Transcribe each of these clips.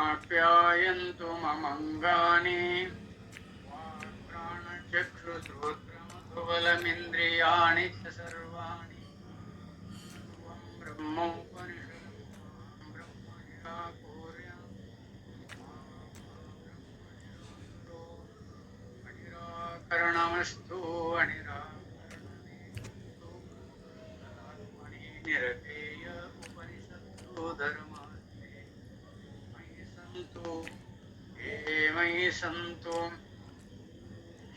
आप्यायन्तु ममङ्गानि वाक्प्राणचक्षुश्रोत्रमथुबलमिन्द्रियाणि च सर्वाणि सर्वं ब्रह्मोपनिषदं मां ब्रह्म निराकुर्याम् अनिराकरणमस्तु अनिराकरणमेस्तु तदात्मनि निरतेय उपनिषत्सु धर्मास्ते मयि सन्तु ये मयि सन्तु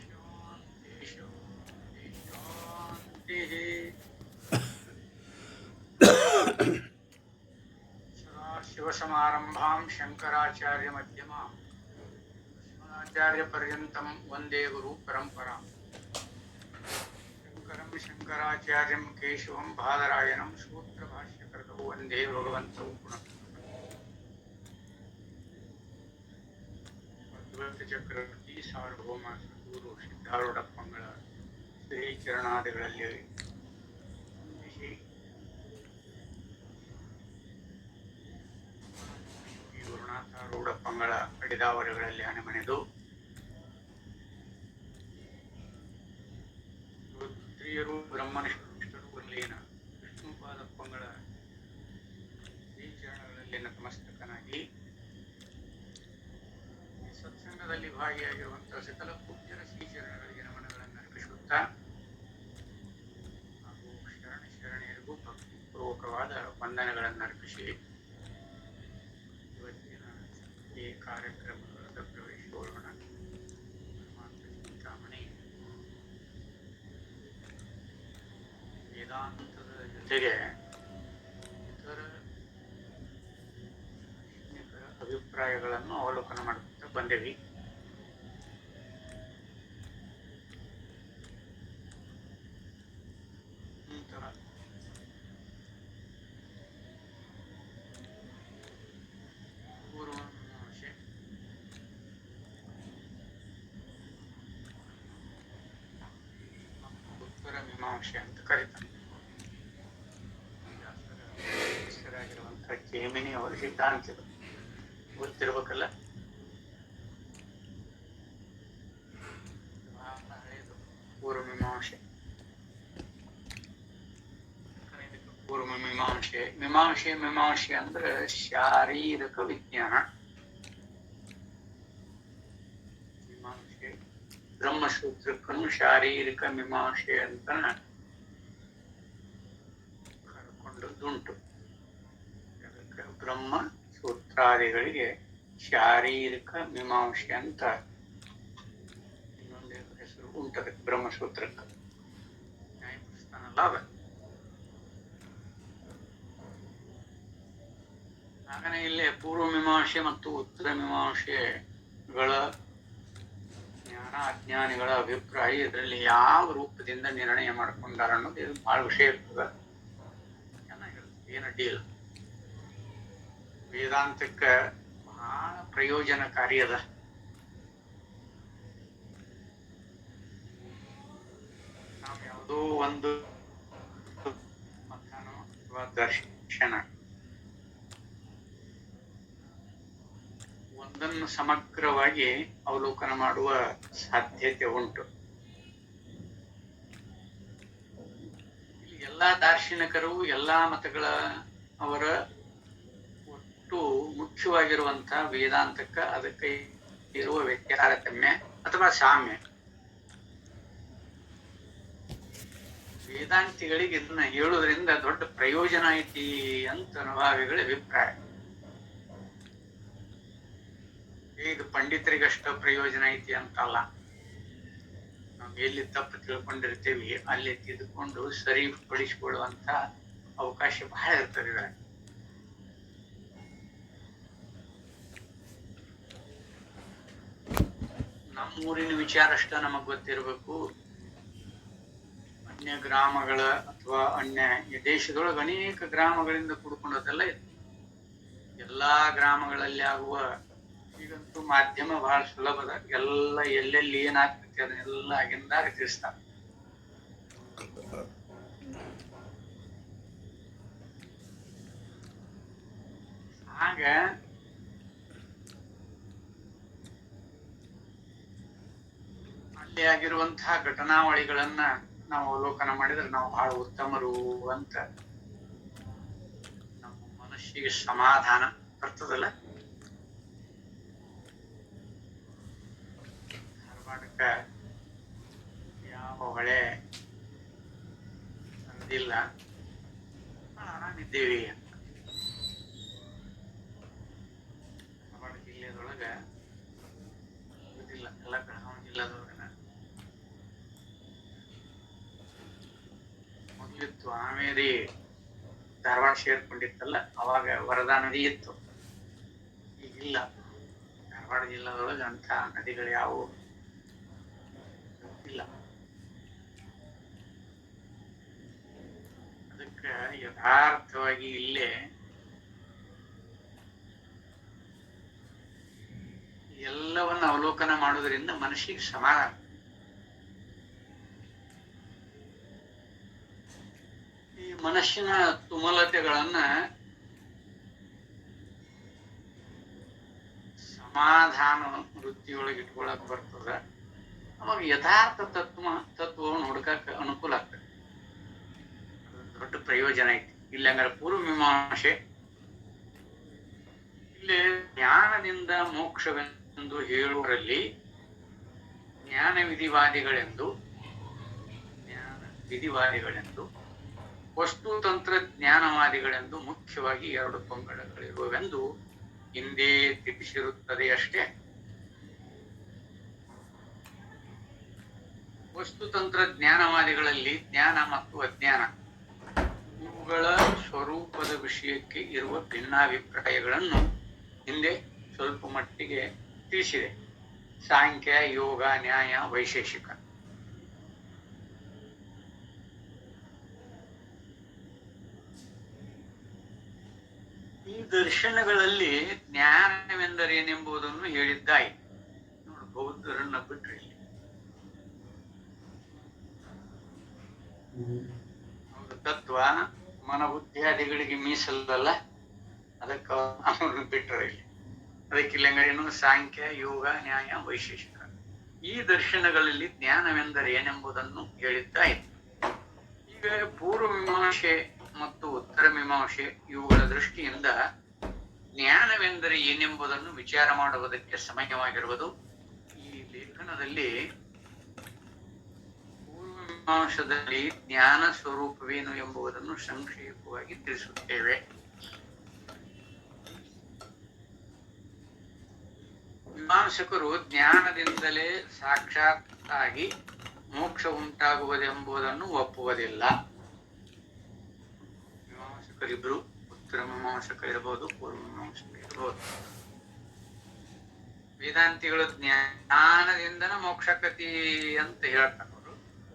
शान्ति शान्ति शान्तिः सदाशिवसमारम्भां शङ्कराचार्यमध्यमाम् अस्मदाचार्यपर्यन्तं वन्दे गुरुपरम्पराम् शङ्करं शङ्कराचार्यं केशवं बादरायणं सूत्रभाष्यकृतौ वन्दे भगवन्तौ पुनः ಚಕ್ರವರ್ತಿ ಸಾರ್ವಭೌಮ ಸದ್ಗುರು ಸಿದ್ಧಾರೂಢಪ್ಪಂಗಳ ಶ್ರೀಚರಣಾದಿಗಳಲ್ಲಿ ವಂದಿಸಿ ಶ್ರೀ ಗುರುನಾಥಾರೂಢಪ್ಪಂಗಳ ಅಡಿದಾವರಗಳಲ್ಲಿ ಹಣೆಮಣೆದು ರುದ್ರಿಯರು ಬ್ರಹ್ಮನಿಷ್ಠರು ಅಲ್ಲಿನ ವಿಷ್ಣುಪಾದಪ್ಪಂಗಳ ಶ್ರೀಚರಣಗಳಲ್ಲಿ ನತಮಸ್ತಕನಾಗಿ ಸತ್ಸಂಗದಲ್ಲಿ ಭಾಗಿಯಾಗಿರುವಂತಹ ಸಕಲ ಪೂಜ್ಯರ ಶ್ರೀಚರಣಗಳಿಗೆ ನಮನಗಳನ್ನು ಅರ್ಪಿಸುತ್ತಾ ಹಾಗೂ ಶರಣಿಯರಿಗೂ ಭಕ್ತಿಪೂರ್ವಕವಾದ ವಂದನೆಗಳನ್ನು ಅರ್ಪಿಸಿ ಇವತ್ತಿನ ಈ ಕಾರ್ಯಕ್ರಮದ ಪ್ರವೇಶಗೊಳ್ಳೋಣ. ಚಿಂತಾಮಣಿ ವೇದಾಂತದ ಜೊತೆಗೆ ಇತರ ಅಭಿಪ್ರಾಯಗಳನ್ನು ಅವಲೋಕನ ಮಾಡುತ್ತಾ ಬಂದೇವಿ. ನಂತರ ಪೂರ್ವಮೀಮಾಂಸೆ, ಉತ್ತರ ಮೀಮಾಂಸೆ ಅಂತ ಕರೀತಾರೆ. ಹೆಸರಾಗಿರುವಂತಹ ಜೈಮಿನಿ ಅವರ ಸಿದ್ಧಾಂತ ಗೊತ್ತಿರ್ಬೇಕಲ್ಲ. ಪೂರ್ವಮೀಮಾಂಸೆ ಪೂರ್ವಮೀಮಾಂಸೆ ಮೀಮಾಂಸೆ ಅಂದ್ರೆ ಶಾರೀರಿಕ ವಿಜ್ಞಾನ. ಮೀಮಾಂಸೆ ಬ್ರಹ್ಮಸೂತ್ರಕ್ಕನ್ನು ಶಾರೀರಿಕ ಮೀಮಾಂಸೆ ಅಂತ ಕರ್ಕೊಂಡದ್ದುಂಟು. ಅದಕ್ಕೆ ಬ್ರಹ್ಮ ಸೂತ್ರಾದಿಗಳಿಗೆ ಶಾರೀರಿಕ ಮೀಮಾಂಸೆ ಅಂತ ಇನ್ನೊಂದು ಹೆಸರು ಉಂಟದ ಬ್ರಹ್ಮಸೂತ್ರಕ್ಕೆ. ನ್ಯಾಯಪುಸ್ತಕನಲ್ಲ ಅದ. ಹಾಗನೇ ಇಲ್ಲೇ ಪೂರ್ವ ಮೀಮಾಂಸೆ ಮತ್ತು ಉತ್ತರ ಮೀಮಾಂಸೆಗಳ ಜ್ಞಾನ ಅಜ್ಞಾನಿಗಳ ಅಭಿಪ್ರಾಯ ಇದರಲ್ಲಿ ಯಾವ ರೂಪದಿಂದ ನಿರ್ಣಯ ಮಾಡ್ಕೊಂಡಾರ ಅನ್ನೋದು ಇದು ಬಹಳ ವಿಷಯ ಇರ್ತದ. ಚೆನ್ನಾಗಿರುತ್ತೆ, ಏನು ಅಡ್ಡಿಲ್ಲ. ವೇದಾಂತಕ್ಕೆ ಬಹಳ ಪ್ರಯೋಜನಕಾರಿ ಅದ. ನಾವು ಯಾವುದೋ ಒಂದು ಮತನೋ ಅಥವಾ ದರ್ಶನ ಒಂದನ್ನು ಸಮಗ್ರವಾಗಿ ಅವಲೋಕನ ಮಾಡುವ ಸಾಧ್ಯತೆ ಉಂಟು. ಎಲ್ಲಾ ದಾರ್ಶನಿಕರು ಎಲ್ಲಾ ಮತಗಳ ಅವರ ಒಟ್ಟು ಮುಖ್ಯವಾಗಿರುವಂತಹ ವೇದಾಂತಕ್ಕ ಅದಕ್ಕೆ ಇರುವ ವ್ಯತ್ಯಾರತಮ್ಯ ಅಥವಾ ಸಾಮ್ಯ. ವೇದಾಂತಿಗಳಿಗೆ ಇದನ್ನ ಹೇಳುವುದರಿಂದ ದೊಡ್ಡ ಪ್ರಯೋಜನ ಐತಿ ಅಂತ ಅನುಭಾವಿಗಳ ಅಭಿಪ್ರಾಯ. ಇದು ಪಂಡಿತರಿಗಷ್ಟ ಪ್ರಯೋಜನ ಐತಿ ಅಂತಲ್ಲ. ನಾವು ಎಲ್ಲಿ ತಪ್ಪು ತಿಳ್ಕೊಂಡಿರ್ತೇವಿ ಅಲ್ಲಿ ತಿದ್ದುಕೊಂಡು ಸರಿಪಡಿಸಿಕೊಳ್ಳುವಂತ ಅವಕಾಶ ಬಹಳ ಇರ್ತದೆ. ನಮ್ಮೂರಿನ ವಿಚಾರ ಅಷ್ಟ ನಮಗ್ ಗೊತ್ತಿರಬೇಕು. ಅನ್ಯ ಗ್ರಾಮಗಳ ಅಥವಾ ಅನ್ಯ ದೇಶದೊಳಗೆ ಅನೇಕ ಗ್ರಾಮಗಳಿಂದ ಕೂಡ್ಕೊಂಡದೆಲ್ಲ ಇದೆ. ಎಲ್ಲಾ ಗ್ರಾಮಗಳಲ್ಲಿ ಆಗುವ ಈಗಂತೂ ಮಾಧ್ಯಮ ಬಹಳ ಸುಲಭದ. ಎಲ್ಲ ಎಲ್ಲೆಲ್ಲಿ ಏನಾಗ್ತೈತಿ ಅದನ್ನೆಲ್ಲ ಆಗಿಂದಾಗ ತಿಳಿಸ್ತಾರೆ. ಆಗ ಅಲ್ಲಿ ಆಗಿರುವಂತಹ ಘಟನಾವಳಿಗಳನ್ನ ನಾವು ಅವಲೋಕನ ಮಾಡಿದ್ರೆ ನಾವು ಬಹಳ ಉತ್ತಮರು ಅಂತ ನಮ್ಮ ಮನಸ್ಸಿಗೆ ಸಮಾಧಾನ ಬರ್ತದಲ್ಲ. ಧಾರವಾಡಕ್ಕ ಯಾವ ಹೊಳೆ ಅಂದಿಲ್ಲ, ಆರಾಮಿದ್ದೇವಿ ಅಂತ. ಧಾರವಾಡ ಜಿಲ್ಲೆದೊಳಗ ಗೊತ್ತಿಲ್ಲ, ಎಲ್ಲ ಬೆಳಗಾವಿ ಜಿಲ್ಲೆದೊಳಗನ ಮೊದಲಿತ್ತು. ಆಮೇಲೆ ಧಾರವಾಡ ಸೇರ್ಕೊಂಡಿತ್ತಲ್ಲ, ಅವಾಗ ವರದಾ ನದಿ ಇತ್ತು, ಈಗಿಲ್ಲ. ಧಾರವಾಡ ಜಿಲ್ಲೆದೊಳಗೆ ಅಂತ ನದಿಗಳು ಯಾವುವು ಇಲ್ಲ. ಅದಕ್ಕೆ ಯಥಾರ್ಥವಾಗಿ ಇಲ್ಲೇ ಎಲ್ಲವನ್ನ ಅವಲೋಕನ ಮಾಡೋದ್ರಿಂದ ಮನಸ್ಸಿಗೆ ಸಮಾಧಾನ. ಈ ಮನಸ್ಸಿನ ತುಮಲತೆಗಳನ್ನ ಸಮಾಧಾನ ವೃತ್ತಿಯೊಳಗೆ ಇಟ್ಕೊಳಕ್ ಬರ್ತದ. ಅವಾಗ ಯಥಾರ್ಥ ತತ್ವವನ್ನು ಹುಡುಕಕ್ಕೆ ಅನುಕೂಲ ಆಗ್ತದೆ. ದೊಡ್ಡ ಪ್ರಯೋಜನ ಐತಿ. ಇಲ್ಲಿ ಹಂಗಾರೆ ಪೂರ್ವ ಮೀಮಾಂಸೆ ಇಲ್ಲಿ ಜ್ಞಾನದಿಂದ ಮೋಕ್ಷವೆಂದು ಹೇಳುವರಲ್ಲಿ ಜ್ಞಾನ ವಿಧಿವಾದಿಗಳೆಂದು ವಸ್ತುತಂತ್ರ ಜ್ಞಾನವಾದಿಗಳೆಂದು ಮುಖ್ಯವಾಗಿ ಎರಡು ಪಂಗಡಗಳಿರುವೆಂದು ಹಿಂದೆ ತಿಳಿಸಿರುತ್ತದೆ ಅಷ್ಟೇ. ವಸ್ತುತಂತ್ರ ಜ್ಞಾನವಾದಿಗಳಲ್ಲಿ ಜ್ಞಾನ ಮತ್ತು ಅಜ್ಞಾನ ಇವುಗಳ ಸ್ವರೂಪದ ವಿಷಯಕ್ಕೆ ಇರುವ ಭಿನ್ನಾಭಿಪ್ರಾಯಗಳನ್ನು ಹಿಂದೆ ಸ್ವಲ್ಪ ಮಟ್ಟಿಗೆ ತಿಳಿಸಿದೆ. ಸಾಂಖ್ಯ, ಯೋಗ, ನ್ಯಾಯ, ವೈಶೇಷಿಕ. ಈ ದರ್ಶನಗಳಲ್ಲಿ ಜ್ಞಾನವೆಂದರೇನೆಂಬುದನ್ನು ಹೇಳಿದ್ದಾಯಿತು. ನೋಡು, ಬೌದ್ಧರನ್ನ ಬಿಟ್ರಿ ಇಲ್ಲಿ ತತ್ವ ಮನಬುದ್ಧಿಯಾದಿಗಳಿಗೆ ಮೀಸಲಲ್ಲ, ಅದಕ್ಕೆ ಅವರನ್ನು ಬಿಟ್ಟರೆ ಇಲ್ಲಿ. ಅದಕ್ಕಿಲ್ಲಂಗೇನು ಸಾಂಖ್ಯ, ಯೋಗ, ನ್ಯಾಯ, ವೈಶೇಷಿಕ ಈ ದರ್ಶನಗಳಲ್ಲಿ ಜ್ಞಾನವೆಂದರೆ ಏನೆಂಬುದನ್ನು ಹೇಳಿದ್ದಾಯಿತು. ಈಗ ಪೂರ್ವ ಮೀಮಾಂಸೆ ಮತ್ತು ಉತ್ತರ ಮೀಮಾಂಸೆ ಇವುಗಳ ದೃಷ್ಟಿಯಿಂದ ಜ್ಞಾನವೆಂದರೆ ಏನೆಂಬುದನ್ನು ವಿಚಾರ ಮಾಡುವುದಕ್ಕೆ ಸಮಯವಾಗಿರುವುದು. ಈ ಲೇಖನದಲ್ಲಿ ಪೂರ್ವ ಮೀಮಾಂಸದಲ್ಲಿ ಜ್ಞಾನ ಸ್ವರೂಪವೇನು ಎಂಬುದನ್ನು ಸಂಕ್ಷೇಪವಾಗಿ ತಿಳಿಸುತ್ತೇವೆ. ಮೀಮಾಂಸಕರು ಜ್ಞಾನದಿಂದಲೇ ಸಾಕ್ಷಾತ್ತಾಗಿ ಮೋಕ್ಷ ಉಂಟಾಗುವುದೆಂಬುದನ್ನು ಒಪ್ಪುವುದಿಲ್ಲ. ಮೀಮಾಂಸಕರಿಬ್ರು, ಉತ್ತರ ಮೀಮಾಂಸಕರಿರ್ಬೋದು, ಪೂರ್ವ ಮೀಮಾಂಸಕರಿರ್ಬೋದು. ವೇದಾಂತಿಗಳು ಜ್ಞಾನದಿಂದನ ಮೋಕ್ಷಕತಿ ಅಂತ ಹೇಳ್ತಾರೆ,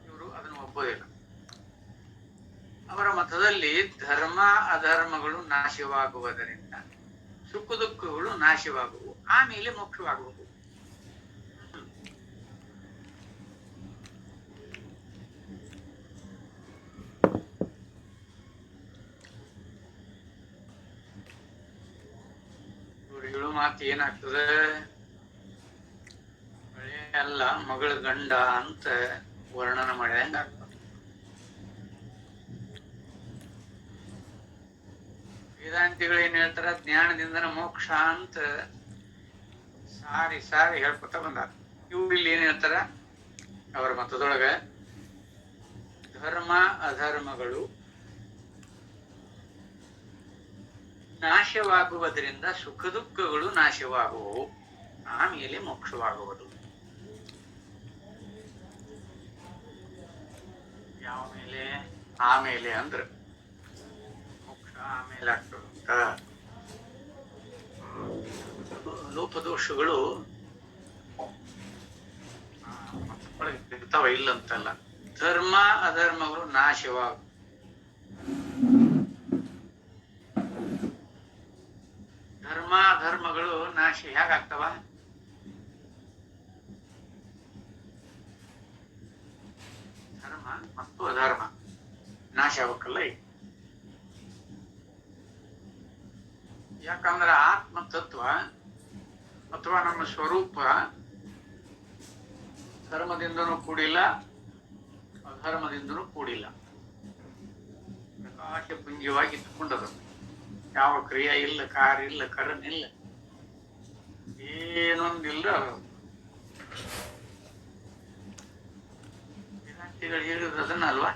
ಇವರು ಅದನ್ನು ಒಪ್ಪೋದಿಲ್ಲ. ಅವರ ಮತದಲ್ಲಿ ಧರ್ಮ ಅಧರ್ಮಗಳು ನಾಶವಾಗುವುದರಿಂದ ಸುಖ ದುಃಖಗಳು ನಾಶವಾಗುವು, ಆಮೇಲೆ ಮೋಕ್ಷವಾಗುವುದು. ಇವರು ಹೇಳೋ ಮಾತು ಏನಾಗ್ತದೆ, ಮಳೆ ಅಲ್ಲ ಮಗಳ ಗಂಡ ಅಂತ ವರ್ಣನ ಮಾಡಿದಂಗ ಆಗ್ತದೆ. ವೇದಾಂತಿಗಳು ಏನ್ ಹೇಳ್ತಾರ, ಜ್ಞಾನದಿಂದನ ಮೋಕ್ಷ ಅಂತ ಸಾರಿ ಸಾರಿ ಹೇಳ್ಕೊತ ಬಂದಾರ. ಇವ್ರು ಇಲ್ಲಿ ಏನ್ ಹೇಳ್ತಾರ, ಅವರ ಮತದೊಳಗ ಧರ್ಮ ಅಧರ್ಮಗಳು ನಾಶವಾಗುವುದರಿಂದ ಸುಖ ದುಃಖಗಳು ನಾಶವಾಗುವವು, ಆಮೇಲೆ ಮೋಕ್ಷವಾಗುವುದು. ಯಾವ ಮೇಲೆ? ಆಮೇಲೆ ಅಂದ್ರೆ ಮೋಕ್ಷ ಆಮೇಲೆ ಆಗ್ತದಂತ. ಲೋಪದೋಷಗಳು ಇರ್ತಾವ, ಇಲ್ಲಂತಲ್ಲ. ಧರ್ಮ ಅಧರ್ಮಗಳು ನಾಶವಾಗ ಧರ್ಮ ಅಧರ್ಮಗಳು ನಾಶ ಹೇಗಾಗ್ತವ? ಧರ್ಮ ಮತ್ತು ಅಧರ್ಮ ನಾಶ ಆಗ್ಬೇಕಲ್ಲ. ಯಾಕಂದ್ರೆ ಆತ್ಮ ತತ್ವ ಅಥವಾ ನಮ್ಮ ಸ್ವರೂಪ ಧರ್ಮದಿಂದನೂ ಕೂಡಿಲ್ಲ, ಅಧರ್ಮದಿಂದನೂ ಕೂಡಿಲ್ಲ. ಪ್ರಕಾಶ ಪುಂಜವಾಗಿ ಇಟ್ಟುಕೊಂಡದು. ಯಾವ ಕ್ರಿಯೆ ಇಲ್ಲ, ಕಾರ್ಯ ಇಲ್ಲ, ಕರ್ಮ ಇಲ್ಲ, ಏನೊಂದಿಲ್ಲ. ವೇದಾಂತಿಗಳು ಹೇಳಿದ್ರು ಅದನ್ನ ಅಲ್ವಾ?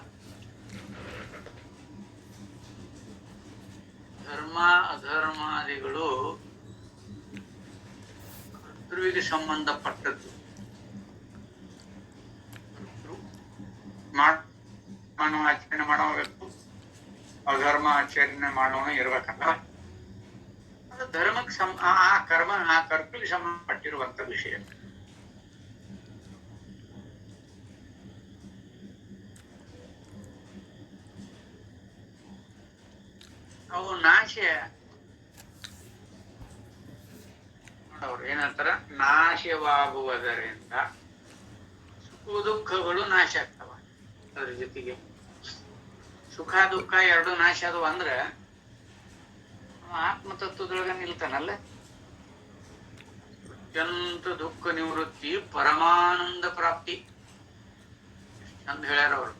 ಧರ್ಮ ಅಧರ್ಮಾದಿಗಳು ಕರ್ತೃವಿಗೆ ಸಂಬಂಧಪಟ್ಟದ್ದು. ಆಚರಣೆ ಮಾಡೋಬೇಕು, ಅಧರ್ಮ ಆಚರಣೆ ಮಾಡೋಣ ಇರ್ಬೇಕಲ್ಲ. ಅದು ಧರ್ಮಕ್ಕೆ ಆ ಕರ್ತೃವಿಗೆ ಸಂಬಂಧಪಟ್ಟಿರುವಂತ ವಿಷಯ. ಅವು ನಾಶ ನೋಡವ್ರು ಏನಂತಾರ, ನಾಶವಾಗುವುದರಿಂದ ಸುಖ ದುಃಖಗಳು ನಾಶ ಆಗ್ತವ. ಅದ್ರ ಜೊತೆಗೆ ಸುಖ ದುಃಖ ಎರಡು ನಾಶ ಆದವು ಅಂದ್ರೆ ಆತ್ಮತತ್ವದೊಳಗ ನಿಲ್ತಾನಲ್ಲ. ಅತ್ಯಂತ ದುಃಖ ನಿವೃತ್ತಿ, ಪರಮಾನಂದ ಪ್ರಾಪ್ತಿ ಚಂದ ಹೇಳ್ಯಾರ ಅವರು.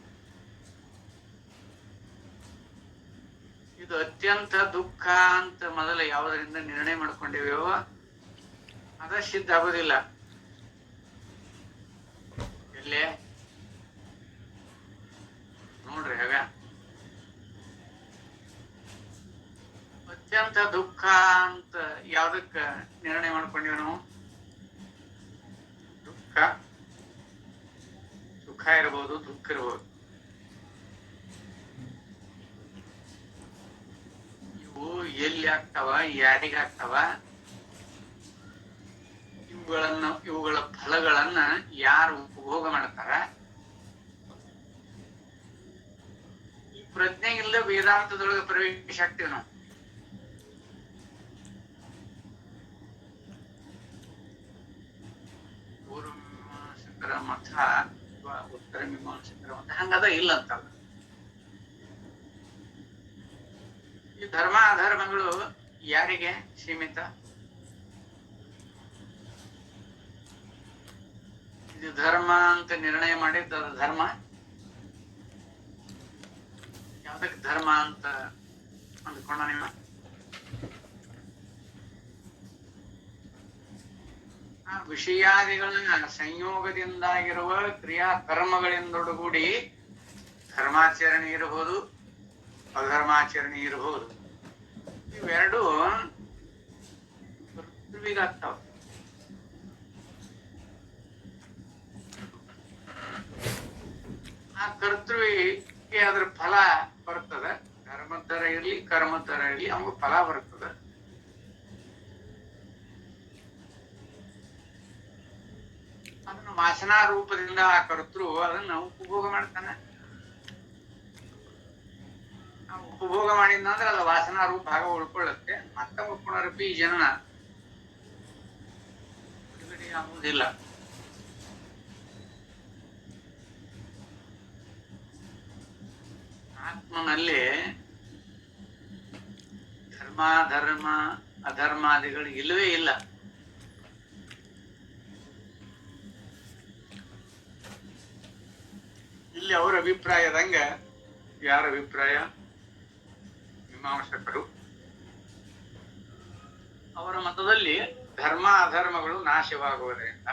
ಇದು ಅತ್ಯಂತ ದುಃಖ ಅಂತ ಮೊದಲ ಯಾವುದರಿಂದ ನಿರ್ಣಯ ಮಾಡ್ಕೊಂಡಿವೆಯೋ ಅದ ಸಿದ್ಧ ಆಗೋದಿಲ್ಲ. ಎಲ್ಲೇ ನೋಡ್ರಿ, ಆಗ ಅತ್ಯಂತ ದುಃಖ ಅಂತ ಯಾವ್ದಕ್ಕ ನಿರ್ಣಯ ಮಾಡ್ಕೊಂಡಿವ ನಾವು? ದುಃಖ, ಸುಖ ಇರ್ಬೋದು, ದುಃಖ ಇರ್ಬೋದು. ಇವು ಎಲ್ಲಿ ಆಗ್ತಾವ, ಯಾರಿಗಾಗ್ತಾವ, ಇವುಗಳ ಫಲಗಳನ್ನ ಯಾರು ಉಪಭೋಗ ಮಾಡ್ತಾರ, ಈ ಪ್ರಜ್ಞೆ ಇಲ್ಲ ವೇದಾಂತದೊಳಗೆ ಪ್ರವೇಶ ಆಗ್ತೇವೆ ನಾವು. ಪೂರ್ವ ಮೀಮಾಂಸಕರ ಮತ ಅಥವಾ ಉತ್ತರ ಮೀಮಾಂಸಕರ ಮತ ಹಂಗದ ಇಲ್ಲ ಅಂತಲ್ಲ. ಈ ಧರ್ಮ ಅಧರ್ಮಗಳು ಯಾರಿಗೆ ಸೀಮಿತ? ಇದು ಧರ್ಮ ಅಂತ ನಿರ್ಣಯ ಮಾಡಿದ್ದ ಧರ್ಮ ಯಾವ್ದಕ್ಕೆ ಧರ್ಮ ಅಂತ ಅಂದ್ಕೊಂಡ ನಿಮ್ಮ? ಆ ವಿಷಯಾದಿಗಳ ಸಂಯೋಗದಿಂದಾಗಿರುವ ಕ್ರಿಯಾ ಕರ್ಮಗಳಿಂದೊಡಗೂಡಿ ಧರ್ಮಾಚರಣೆ ಇರಬಹುದು, ಅಧರ್ಮಾಚರಣೆ ಇರಬಹುದು. ಇವೆರಡು ಕರ್ತೃವಿಗಾಗ್ತಾವ. ಆ ಕರ್ತೃವಿಗೆ ಅದ್ರ ಫಲ ಬರ್ತದ. ಧರ್ಮದ ತರ ಇರ್ಲಿ, ಕರ್ಮದ ತರ ಇರ್ಲಿ, ಅವಾಗ ಫಲ ಬರ್ತದ. ಅದನ್ನು ವಾಸನಾ ರೂಪದಿಂದ ಆ ಕರ್ತೃ ಅದನ್ನ ಉಪಭೋಗ ಮಾಡ್ತಾನೆ. ಉಪಭೋಗ ಮಾಡಿದ್ನಂದ್ರೆ ಅದು ವಾಸನಾ ರೂಪ ಭಾಗ ಉಳ್ಕೊಳ್ಳುತ್ತೆ. ಮತ್ತೆ ಉಳ್ಕೊಳ್ಳೋರಪ್ಪಿ ಈ ಜನನ ಬಿಡುಗಡೆ ಆಗುವುದಿಲ್ಲ. ಆತ್ಮನಲ್ಲಿ ಧರ್ಮ ಧರ್ಮ ಅಧರ್ಮಾದಿಗಳು ಇಲ್ಲವೇ ಇಲ್ಲ. ಇಲ್ಲಿ ಅವರ ಅಭಿಪ್ರಾಯದಂಗ, ಯಾರ ಅಭಿಪ್ರಾಯ? ಮೀಮಾಂಸಕರು. ಅವರ ಮತದಲ್ಲಿ ಧರ್ಮ ಅಧರ್ಮಗಳು ನಾಶವಾಗುವುದರಿಂದ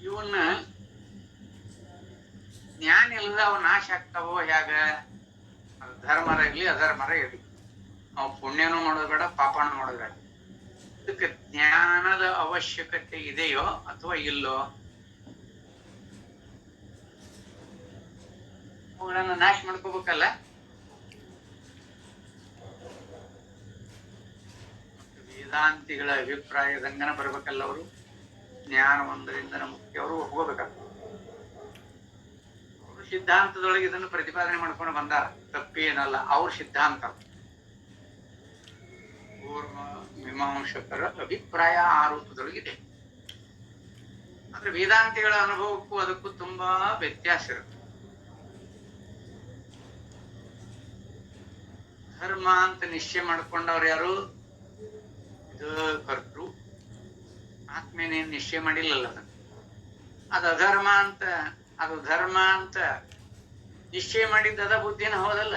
ಇವನ್ನ ಜ್ಞಾನ ಇಲ್ಲದ ಅವು ನಾಶ ಆಗ್ತಾವೋ ಹೇಗ? ಧರ್ಮರ ಇರ್ಲಿ, ಅಧರ್ಮರ ಇರ್ಲಿ, ನಾವು ಪುಣ್ಯನೂ ಮಾಡೋದು ಬೇಡ, ಪಾಪನೂ ಮಾಡೋದು ಬೇಡ. ಇದಕ್ಕೆ ಜ್ಞಾನದ ಅವಶ್ಯಕತೆ ಇದೆಯೋ ಅಥವಾ ಇಲ್ಲೋ? ಅವುಗಳನ್ನ ನಾಶ ಮಾಡ್ಕೋಬೇಕಲ್ಲ. ವೇದಾಂತಿಗಳ ಅಭಿಪ್ರಾಯದಂಗನ ಬರ್ಬೇಕಲ್ಲ ಅವರು. ಜ್ಞಾನ ಒಂದರಿಂದ ಮುಖ್ಯ ಅವರು ಹೋಗ್ಬೇಕಲ್ಲ. ಅವರು ಸಿದ್ಧಾಂತದೊಳಗೆ ಇದನ್ನು ಪ್ರತಿಪಾದನೆ ಮಾಡ್ಕೊಂಡು ಬಂದಾರ, ತಪ್ಪೇನಲ್ಲ. ಅವ್ರ ಸಿದ್ಧಾಂತ. ಪೂರ್ವ ಮೀಮಾಂಸಕರ ಅಭಿಪ್ರಾಯ ಆ ರೂಪದೊಳಗಿದೆ. ಆದ್ರೆ ವೇದಾಂತಿಗಳ ಅನುಭವಕ್ಕೂ ಅದಕ್ಕೂ ತುಂಬಾ ವ್ಯತ್ಯಾಸ ಇರುತ್ತೆ. ಧರ್ಮ ಅಂತ ನಿಶ್ಚಯ ಮಾಡ್ಕೊಂಡವ್ರು ಯಾರು? ಇದು ಕರ್ತೃ, ಆತ್ಮೇನೇನ್ ನಿಶ್ಚಯ ಮಾಡಿಲ್ಲಲ್ಲ ಅದು ಅಧರ್ಮ ಅಂತ, ಅದು ಧರ್ಮ ಅಂತ ನಿಶ್ಚಯ ಮಾಡಿದ್ದದ ಬುದ್ಧಿನ, ಹೌದಲ್ಲ?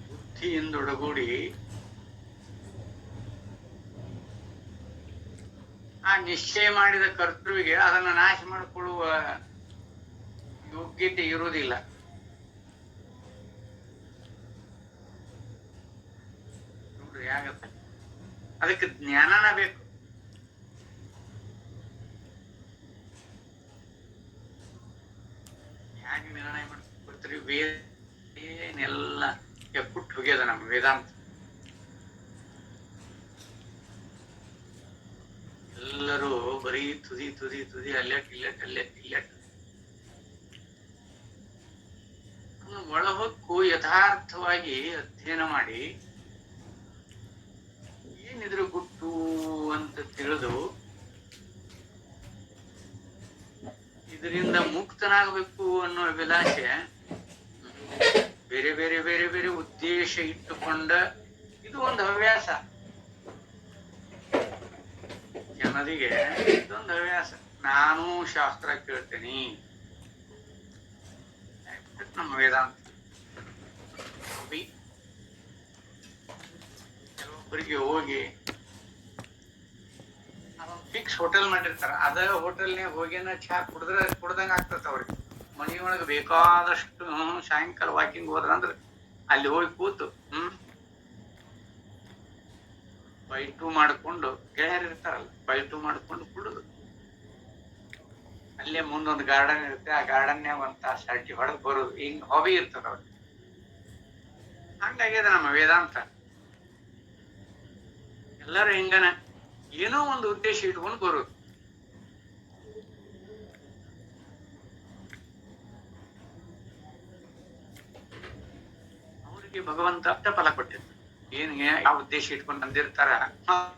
ಬುದ್ಧಿಯಿಂದೊಡಗೂಡಿ ಆ ನಿಶ್ಚಯ ಮಾಡಿದ ಕರ್ತೃವಿಗೆ ಅದನ್ನ ನಾಶ ಮಾಡಿಕೊಳ್ಳುವ ಯೋಗ್ಯತೆ ಇರುವುದಿಲ್ಲ. ನೋಡ್ರಿ ಆಗತ್ತೆ. ಅದಕ್ಕೆ ಜ್ಞಾನನ ಬೇಕು. ಹೇಗೆ ನಿರ್ಣಯ ಮಾಡ್ಕೊಳ್ತೀರಿ? ಏನೆಲ್ಲ ಎಕ್ಕುಟ್ಟು ಹೋಗ್ಯದ ನಮ್ಮ ವೇದಾಂತ. ಎಲ್ಲರೂ ಬರೀ ತುದಿ ತುದಿ ತುದಿ, ಅಲ್ಲೆಟ್ ಇಲ್ಲೆಟ್ ಅಲ್ಲೆಟ್ ಇಲ್ಲೆಟ್. ಒಳಹೊಕ್ಕು ಯಥಾರ್ಥವಾಗಿ ಅಧ್ಯಯನ ಮಾಡಿ ಏನಿದ್ರು ಗುಟ್ಟು ಅಂತ ತಿಳಿದು ಇದರಿಂದ ಮುಕ್ತನಾಗಬೇಕು ಅನ್ನೋ ಅಭಿಲಾಷೆ, ಬೇರೆ ಬೇರೆ ಬೇರೆ ಬೇರೆ ಉದ್ದೇಶ ಇಟ್ಟುಕೊಂಡ ಇದು ಒಂದು ಹವ್ಯಾಸ. ಜನರಿಗೆ ಇದೊಂದು ಹವ್ಯಾಸ. ನಾನು ಶಾಸ್ತ್ರ ಕೇಳ್ತೇನೆ, ನಮ್ಮ ವೇದಾಂತ. ಕೆಲವೊಬ್ಬರಿಗೆ ಹೋಗಿ ಫಿಕ್ಸ್ ಹೋಟೆಲ್ ಮಾಡಿರ್ತಾರ, ಅದ ಹೋಟೆಲ್ನಾಗ ಹೋಗಿನ ಚಹಾ ಕುಡ್ದಂಗ ಆಗ್ತದ ಅವ್ರಿಗೆ. ಮನೆಯೊಳಗೆ ಬೇಕಾದಷ್ಟು ಸಾಯಂಕಾಲ ವಾಕಿಂಗ್ ಹೋದ್ರಂದ್ರ ಅಲ್ಲಿ ಹೋಗಿ ಕೂತು ಬೈಟು ಮಾಡ್ಕೊಂಡು, ಗೆಳೆಯರು ಇರ್ತಾರಲ್ಲ, ಬೈಟು ಮಾಡ್ಕೊಂಡು ಕುಡುದು. ಅಲ್ಲೇ ಮುಂದೊಂದು ಗಾರ್ಡನ್ ಇರುತ್ತೆ, ಆ ಗಾರ್ಡನ್ಯಾಗ ಒಂದ್ ತಾಸು ಅಡ್ಡಿ ಹೊಡೆದ್ ಬರುದು. ಹಿಂಗ್ ಹಾಬಿ ಇರ್ತದ ಅವ್ರಿಗೆ. ಹಂಗಾಗ್ಯದ ನಮ್ಮ ವೇದಾಂತ. ಎಲ್ಲರೂ ಹಿಂಗನ ಏನೋ ಒಂದು ಉದ್ದೇಶ ಇಟ್ಕೊಂಡು ಬರುದು. ಅವರಿಗೆ ಭಗವಂತ ಅಷ್ಟ ಫಲ ಕೊಟ್ಟಿರ್ತಾರೆ. ಏನ್ ಯಾವ ಉದ್ದೇಶ ಇಟ್ಕೊಂಡು ಬಂದಿರ್ತಾರ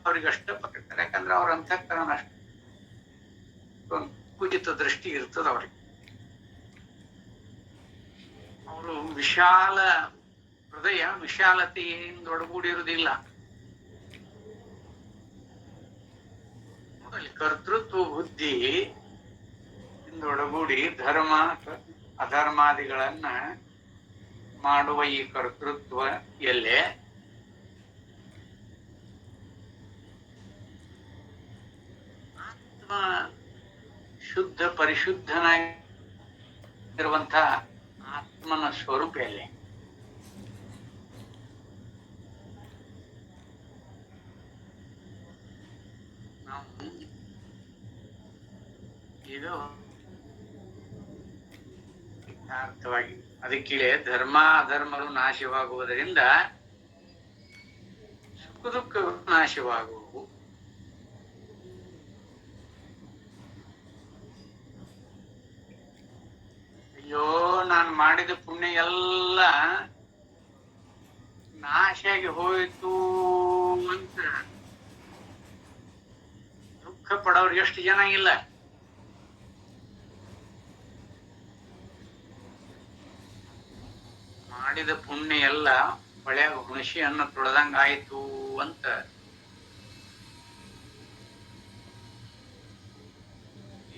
ಅವ್ರಿಗೆ ಅಷ್ಟ ಕೊಟ್ಟಿರ್ತಾರೆ. ಯಾಕಂದ್ರೆ ಅವ್ರ ಅಂತಃಕರಣ ಅಷ್ಟು ಕುಚಿತ ದೃಷ್ಟಿ ಇರ್ತದ ಅವ್ರಿಗೆ. ಅವರು ವಿಶಾಲ ಹೃದಯ, ವಿಶಾಲತೆಯಿಂದ ಒಡಗೂಡಿರುವುದಿಲ್ಲ. ಕರ್ತೃತ್ವ ಬುದ್ಧಿ ಇಂದೊಡಗೂಡಿ ಧರ್ಮ ಅಧರ್ಮಾದಿಗಳನ್ನ ಮಾಡುವ ಈ ಕರ್ತೃತ್ವ ಎಲ್ಲೇ ಆತ್ಮ ಶುದ್ಧ ಪರಿಶುದ್ಧನಾಗಿರುವಂತ ಆತ್ಮನ ಸ್ವರೂಪ ಎಲ್ಲೇ? ನಾವು ಈಗ ಯಥಾರ್ಥವಾಗಿ ಅದಕ್ಕೆ ಧರ್ಮ ಅಧರ್ಮಗಳು ನಾಶವಾಗುವುದರಿಂದ ಸುಖ ದುಃಖಗಳು ನಾಶವಾಗುವು. ಅಯ್ಯೋ, ನಾನು ಮಾಡಿದ ಪುಣ್ಯ ಎಲ್ಲ ನಾಶ ಆಗಿ ಹೋಯಿತು ಅಂತ ದುಃಖ ಪಡೋರು ಎಷ್ಟು ಜನ ಇಲ್ಲ. ಮಾಡಿದ ಪುಣ್ಯ ಎಲ್ಲ ಹೊಳೆಯಾಗ ಹುಣಸಿ ಅನ್ನ ತೊಳೆದಂಗ ಆಯ್ತು ಅಂತ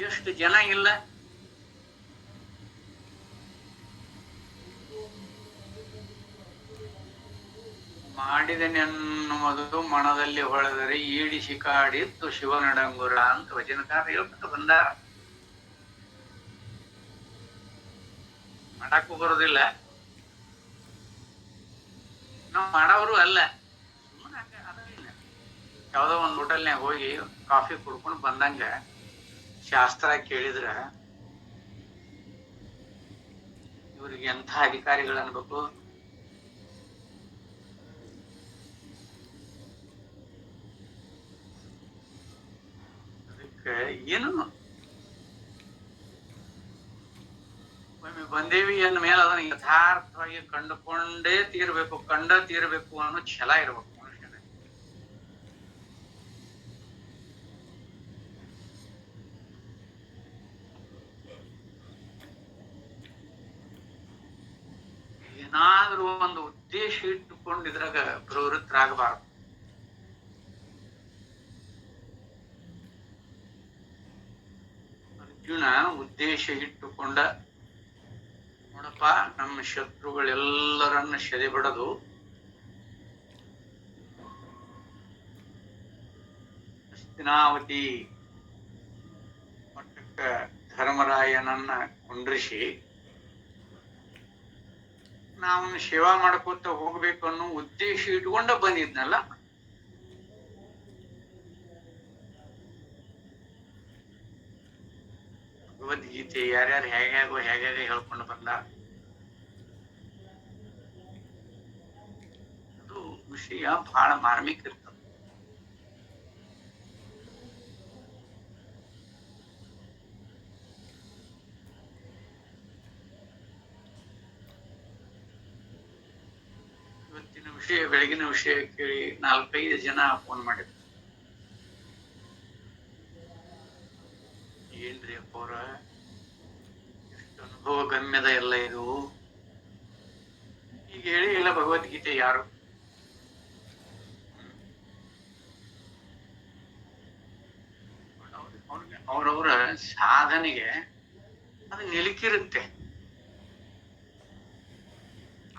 ಎಷ್ಟು ಜನ ಇಲ್ಲ. ಮಾಡಿದನೆನ್ನುವುದು ಮನದಲ್ಲಿ ಹೊಳೆದರೆ ಈಡಿಸಿ ಕಾಡಿತ್ತು ಶಿವನಡಂಗುರ ಅಂತ ವಚನಕಾರ ಹೇಳ್ಬಿಟ್ಟು ಬಂದಾರ. ಮಾಡಕ್ಕೂ ಬರೋದಿಲ್ಲ, ನಾವು ಮಾಡೋರು ಅಲ್ಲ. ಸುಮ್ಮನೆ ಅದಲ್ಲ, ಯಾವ್ದೋ ಒಂದು ಹೋಟೆಲ್ನಾಗ ಹೋಗಿ ಕಾಫಿ ಕುಡ್ಕೊಂಡು ಬಂದಂಗ ಶಾಸ್ತ್ರ ಕೇಳಿದ್ರ ಇವ್ರಿಗೆ ಎಂಥ ಅಧಿಕಾರಿಗಳು ಅನ್ಬೇಕು. ಅದಕ್ಕೆ ಏನು ಒಮ್ಮೆ ಬಂದೇವಿ ಅಂದ ಮೇಲೆ ಅದನ್ನ ಯಥಾರ್ಥವಾಗಿ ಕಂಡುಕೊಂಡೇ ತೀರ್ಬೇಕು, ಅನ್ನೋ ಛಲ ಇರ್ಬೇಕು ಮನುಷ್ಯನ. ಏನಾದ್ರೂ ಒಂದು ಉದ್ದೇಶ ಇಟ್ಟುಕೊಂಡು ಇದ್ರಾಗ ಪ್ರವೃತ್ತರಾಗಬಾರದು. ಇವನ ಉದ್ದೇಶ ಇಟ್ಟುಕೊಂಡ, ನೋಡಪ್ಪ ನಮ್ಮ ಶತ್ರುಗಳೆಲ್ಲರನ್ನ ಸೆದೆಬಡದು ಹಸ್ತಿನಾವತಿ ಮಠಕ್ಕ ಧರ್ಮರಾಯನನ್ನ ಕುಂಡ್ರಿಸಿ ನಾವು ಸೇವಾ ಮಾಡ್ಕೋತ ಹೋಗ್ಬೇಕು ಅನ್ನೋ ಉದ್ದೇಶ ಇಟ್ಕೊಂಡ ಬಂದಿದ್ನಲ್ಲ. ಭಗವದ್ಗೀತೆ ಯಾರ್ಯಾರು ಹೇಗ್ಯಾಗೋ ಹೇಗ್ಯಾಗ ಹೇಳ್ಕೊಂಡು ಬಂದ. ಅದು ವಿಷಯ ಬಹಳ ಮಾರ್ಮಿಕ ಇರ್ತದೆ. ಇವತ್ತಿನ ವಿಷಯ, ಬೆಳಗಿನ ವಿಷಯ ಕೇಳಿ 4-5 ಜನ ಫೋನ್ ಮಾಡಿದ್ರು. ಏನ್ರಿ ಅಪ್ಪವ್ರ, ಎಷ್ಟು ಅನುಭವ ಗಮ್ಯದ ಎಲ್ಲ ಇದು. ಈಗ ಹೇಳಿ ಇಲ್ಲ ಭಗವದ್ಗೀತೆ ಯಾರು ಅವ್ರವ್ರ ಸಾಧನೆಗೆ ಅದು ನಿಲುಕಿರುತ್ತೆ.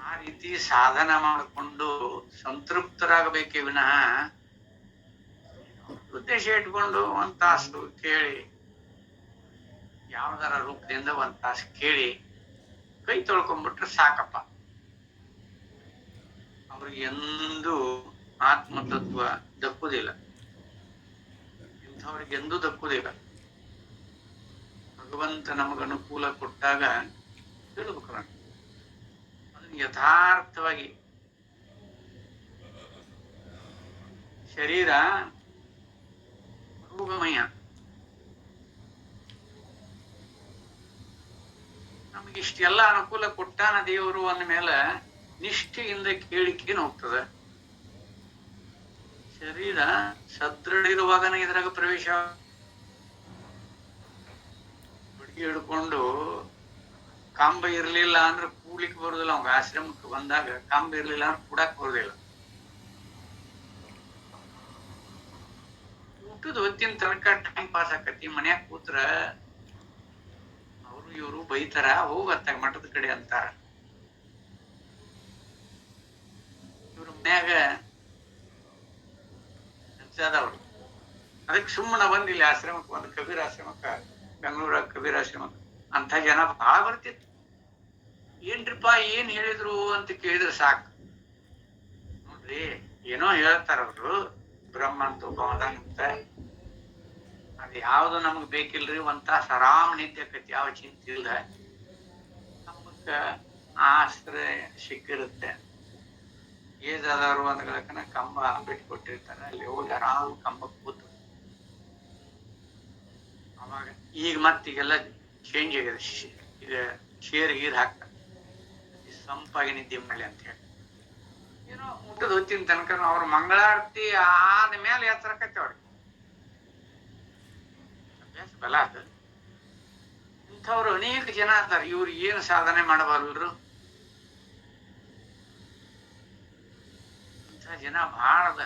ಆ ರೀತಿ ಸಾಧನ ಮಾಡಿಕೊಂಡು ಸಂತೃಪ್ತರಾಗಬೇಕೇ ವಿನಃ ಉದ್ದೇಶ ಇಟ್ಕೊಂಡು 1 ತಾಸು ಕೇಳಿ, ಯಾವ್ದಾರ ರೂಪದಿಂದ 1 ತಾಸು ಕೇಳಿ ಕೈ ತೊಳ್ಕೊಂಡ್ಬಿಟ್ರೆ ಸಾಕಪ್ಪ. ಅವ್ರಿಗೆ ಎಂದೂ ಆತ್ಮತತ್ವ ದಕ್ಕುದಿಲ್ಲ, ಇಂಥವ್ರಿಗೆ ಎಂದೂ ದಕ್ಕುದಿಲ್ಲ. ಭಗವಂತ ನಮಗ ಅನುಕೂಲ ಕೊಟ್ಟಾಗ ಹೇಳ್ಬೇಕು, ಅದನ್ನು ಯಥಾರ್ಥವಾಗಿ. ಶರೀರ ರೋಗಮಯ, ನಮಗಿಷ್ಟೆಲ್ಲ ಅನುಕೂಲ ಕೊಟ್ಟಾನ ದೇವರು ಅಂದ ಮೇಲೆ ನಿಷ್ಠೆಯಿಂದ ಕೇಳಿಕೇನು ಹೋಗ್ತದ. ಶರೀರ ಸದೃಢ ಇರುವಾಗನ ಇದ್ರಾಗ ಪ್ರವೇಶ. ಬಡಿಗೆ ಹಿಡ್ಕೊಂಡು ಕಂಬ ಇರ್ಲಿಲ್ಲ ಅಂದ್ರೆ ಕೂಡ್ಲಿಕ್ಕೆ ಬರುದಿಲ್ಲ. ಅವಾಗ ಆಶ್ರಮಕ್ಕೆ ಬಂದಾಗ ಕಂಬ ಇರ್ಲಿಲ್ಲ ಅಂದ್ರೆ ಕೂಡಕ್ ಬರುದಿಲ್ಲ. ಊಟದ ಹೊತ್ತಿನ ತನಕ ಟೈಮ್ ಪಾಸ್ ಆಕತಿ. ಮನ್ಯಾಗ ಕೂತ್ರ ಅವರು ಇವರು ಬೈತಾರ, ಹೋಗತ್ತ ಮಠದ ಕಡೆ ಅಂತಾರ. ಇವ್ರ ಮನ್ಯಾಗ ಹೆಚ್ಚಾದವ್ರು. ಅದಕ್ಕೆ ಸುಮ್ಮನೆ ಬಂದಿಲ್ಲ ಆಶ್ರಮಕ್ಕೆ, ಒಂದು ಕಬೀರ್ ಆಶ್ರಮಕ್ಕ, ಬೆಂಗಳೂರಾಗ ಕಬೀರ್ ಆಶ್ರಮಕ್ಕೆ. ಅಂತ ಜನ ಬಹಳ ಬರ್ತಿತ್ತು. ಏನ್ರಿಪಾ ಏನ್ ಹೇಳಿದ್ರು ಅಂತ ಕೇಳಿದ್ರೆ ಸಾಕು. ನೋಡ್ರಿ, ಏನೋ ಹೇಳ್ತಾರ ಅವ್ರು, ಬ್ರಹ್ಮ ಅಂತ ಒಬ್ಬ. ಅದ್ ಯಾವ್ದು ನಮಗ್ ಬೇಕಿಲ್ರಿ. 1 ತಾಸು ಆರಾಮ್ ನಿದ್ದೆ ಆಕತಿ, ಯಾವ ಚಿಂತೆ ಇಲ್ಲ. ನಮಗ ಆಶ್ರಯ ಸಿಕ್ಕಿರುತ್ತೆ. ಏಜಾದವರು ಅಂದ್ಗಳಕನ ಕಂಬ ಬಿಟ್ಕೊಟ್ಟಿರ್ತಾರ, ಅಲ್ಲಿ ಹೋಗಿ ಆರಾಮ್ ಕಂಬ ಕೂತು. ಅವಾಗ ಈಗ ಮತ್ತೀಗೆಲ್ಲ ಚೇಂಜ್ ಆಗಿದೆ. ಈಗ ಚೇರ್ ಗೀರ್ ಹಾಕ್ತ ಸಂಪಾಗಿ ನಿದ್ದೆ ಮಾಡ್ಲಿ ಅಂತ ಹೇಳಿ. ಏನೋ ಊಟದ ಹೊತ್ತಿನ ತನಕ ಅವ್ರ ಮಂಗಳಾರತಿ ಆದ್ಮೇಲೆ ಎಚ್ಚರಕತ್ತೆ ಅವ್ರಿಗೆ. ಅಭ್ಯಾಸ ಬಲ ಅದ. ಇಂಥವ್ರು ಅನೇಕ ಜನ ಇರ್ತಾರೆ. ಇವ್ರು ಏನು ಸಾಧನೆ ಮಾಡಬಾರಲ್ರು. ಇಂಥ ಜನ ಬಹಳ ಅದ.